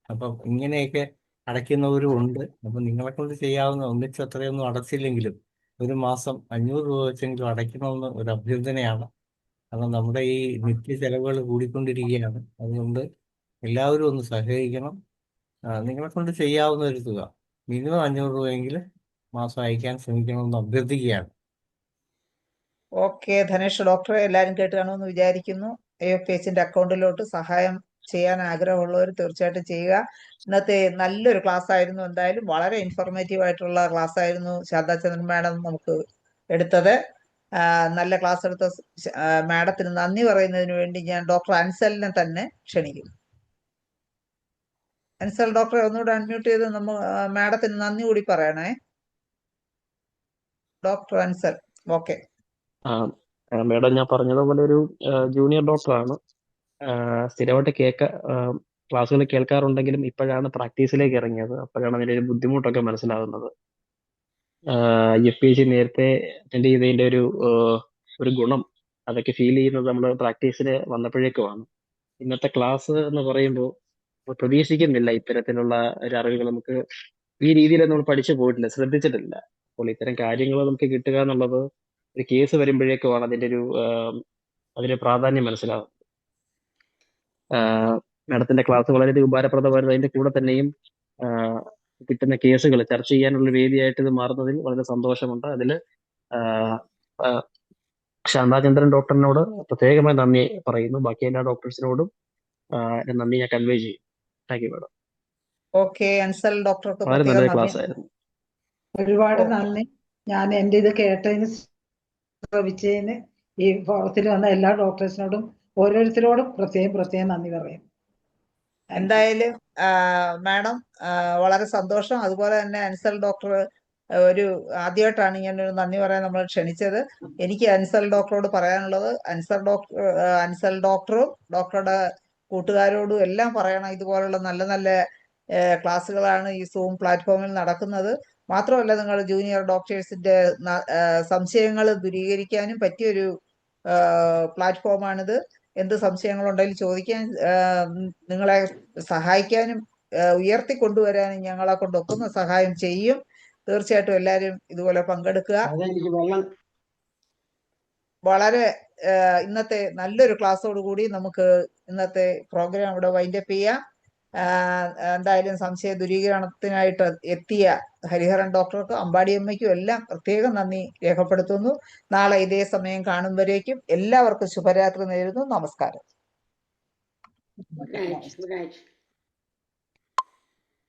അപ്പം ഇങ്ങനെയൊക്കെ അടയ്ക്കുന്നവരും ഉണ്ട്. അപ്പം നിങ്ങളെ കൊണ്ട് ചെയ്യാവുന്ന ഒന്നിച്ച് അത്രയൊന്നും അടച്ചില്ലെങ്കിലും ഒരു മാസം 500 രൂപ വെച്ചെങ്കിലും അടയ്ക്കണമെന്ന് ഒരു അഭ്യർത്ഥനയാണ്. കാരണം നമ്മുടെ ഈ നിത്യ ചെലവുകൾ കൂടിക്കൊണ്ടിരിക്കുകയാണ്. അതുകൊണ്ട് എല്ലാവരും ഒന്ന് സഹകരിക്കണം. നിങ്ങളെ കൊണ്ട് ചെയ്യാവുന്ന ഒരു തുക മിനിമം 500 രൂപയെങ്കിലും മാസം അയക്കാൻ ശ്രമിക്കണമെന്ന് അഭ്യർത്ഥിക്കുകയാണ്. ഓക്കെ ധനേഷ് ഡോക്ടറെ എല്ലാവരും കേട്ട് കാണുമെന്ന് വിചാരിക്കുന്നു. IFBHന്റെ അക്കൗണ്ടിലോട്ട് സഹായം ചെയ്യാൻ ആഗ്രഹമുള്ളവർ തീർച്ചയായിട്ടും ചെയ്യുക. ഇന്നത്തെ നല്ലൊരു ക്ലാസ് ആയിരുന്നു. എന്തായാലും വളരെ ഇൻഫോർമേറ്റീവ് ആയിട്ടുള്ള ക്ലാസ് ആയിരുന്നു ശാന്താചന്ദ്രൻ മാഡം നമുക്ക് എടുത്തത്. നല്ല ക്ലാസ് എടുത്ത മാഡത്തിന് നന്ദി പറയുന്നതിന് വേണ്ടി ഞാൻ ഡോക്ടർ അൻസലിനെ തന്നെ ക്ഷണിക്കും. അൻസൽ ഡോക്ടറെ ഒന്നുകൂടെ അൺമ്യൂട്ട് ചെയ്ത് മാഡത്തിന് നന്ദി കൂടി പറയണേ. ഡോക്ടർ അൻസൽ. ഓക്കെ മാഡം, ഞാൻ പറഞ്ഞതുപോലെ ഒരു ജൂനിയർ ഡോക്ടറാണ്. സ്ഥിരമായിട്ട് ക്ലാസ്സുകൾ കേൾക്കാറുണ്ടെങ്കിലും ഇപ്പോഴാണ് പ്രാക്ടീസിലേക്ക് ഇറങ്ങിയത്. അപ്പോഴാണ് അതിൻ്റെ ഒരു ബുദ്ധിമുട്ടൊക്കെ മനസ്സിലാകുന്നത്. IFBH നേരത്തെ അറ്റൻഡ് ചെയ്തതിൻ്റെ ഒരു ഗുണം അതൊക്കെ ഫീൽ ചെയ്യുന്നത് നമ്മൾ പ്രാക്ടീസിന് വന്നപ്പോഴേക്കുമാണ്. ഇന്നത്തെ ക്ലാസ് എന്ന് പറയുമ്പോൾ പ്രതീക്ഷിക്കുന്നില്ല ഇത്തരത്തിലുള്ള ഒരു അറിവുകൾ നമുക്ക് ഈ രീതിയിൽ നമ്മൾ പഠിച്ചു പോയിട്ടില്ല, ശ്രദ്ധിച്ചിട്ടില്ല. അപ്പോൾ ഇത്തരം കാര്യങ്ങൾ നമുക്ക് കിട്ടുക എന്നുള്ളത് ഒരു കേസ് വരുമ്പോഴേക്കുമാണ് അതിന്റെ പ്രാധാന്യം മനസ്സിലാവുന്നത്. മാഡത്തിന്റെ ക്ലാസ് വളരെ ഉപകാരപ്രദമായിരുന്നു. അതിന്റെ കൂടെ തന്നെയും കിട്ടുന്ന കേസുകൾ ചർച്ച ചെയ്യാനുള്ള വേദിയായിട്ട് ഇത് മാറുന്നതിൽ വളരെ സന്തോഷമുണ്ട്. അതിൽ ശാന്താചന്ദ്രൻ ഡോക്ടറിനോട് പ്രത്യേകമായി നന്ദി പറയുന്നു. ബാക്കി എല്ലാ ഡോക്ടേഴ്സിനോടും നന്ദി ഞാൻ കൺവേ ചെയ്യും. Thank you madam. Okay Ansal ഡോക്ടർക്ക് വളരെ നല്ലൊരു ക്ലാസ് ആയിരുന്നു. ഒരുപാട് നന്ദി. ഞാൻ എൻ്റെ ഇത് കേട്ടതിന് ശ്രമിച്ചതിന് ഈ ഫോറത്തിൽ വന്ന എല്ലാ ഡോക്ടേഴ്സിനോടും ഓരോരുത്തരോടും പ്രത്യേകം നന്ദി പറയും. എന്തായാലും മാഡം വളരെ സന്തോഷം. അതുപോലെ തന്നെ അൻസൽ ഡോക്ടർ ആദ്യമായിട്ടാണ് ഇങ്ങനെ ഒരു നന്ദി പറയാൻ നമ്മൾ ക്ഷണിച്ചത്. എനിക്ക് അൻസൽ ഡോക്ടറോട് പറയാനുള്ളത് അൻസൽ ഡോക്ടറും ഡോക്ടറുടെ കൂട്ടുകാരോടും എല്ലാം പറയണം, ഇതുപോലുള്ള നല്ല നല്ല ക്ലാസ്സുകളാണ് ഈ സൂം പ്ലാറ്റ്ഫോമിൽ നടക്കുന്നത്. മാത്രമല്ല, നിങ്ങൾ ജൂനിയർ ഡോക്ടേഴ്സിന്റെ സംശയങ്ങൾ ദൂരീകരിക്കാനും പറ്റിയൊരു പ്ലാറ്റ്ഫോമാണിത്. എന്ത് സംശയങ്ങളുണ്ടെങ്കിലും ചോദിക്കാൻ, നിങ്ങളെ സഹായിക്കാനും ഉയർത്തിക്കൊണ്ടുവരാനും ഞങ്ങളെ കൊണ്ടൊക്കുന്ന സഹായം ചെയ്യും. തീർച്ചയായിട്ടും എല്ലാവരും ഇതുപോലെ പങ്കെടുക്കുക. അതെനിക്ക് വെള്ളം വളരെ ഇന്നത്തെ നല്ലൊരു ക്ലാസ്സോടുകൂടി നമുക്ക് ഇന്നത്തെ പ്രോഗ്രാം ഇവിടെ വൈൻഡപ്പ് ചെയ്യാം. എന്തായാലും സംശയ ദൂരീകരണത്തിനായിട്ട് എത്തിയ ഹരിഹരൻ ഡോക്ടർക്കും അമ്പാടിയമ്മയ്ക്കും എല്ലാം പ്രത്യേകം നന്ദി രേഖപ്പെടുത്തുന്നു. നാളെ ഇതേ സമയം കാണുമ്പോഴേക്കും എല്ലാവർക്കും ശുഭരാത്രി നേരുന്നു. നമസ്കാരം. Good night.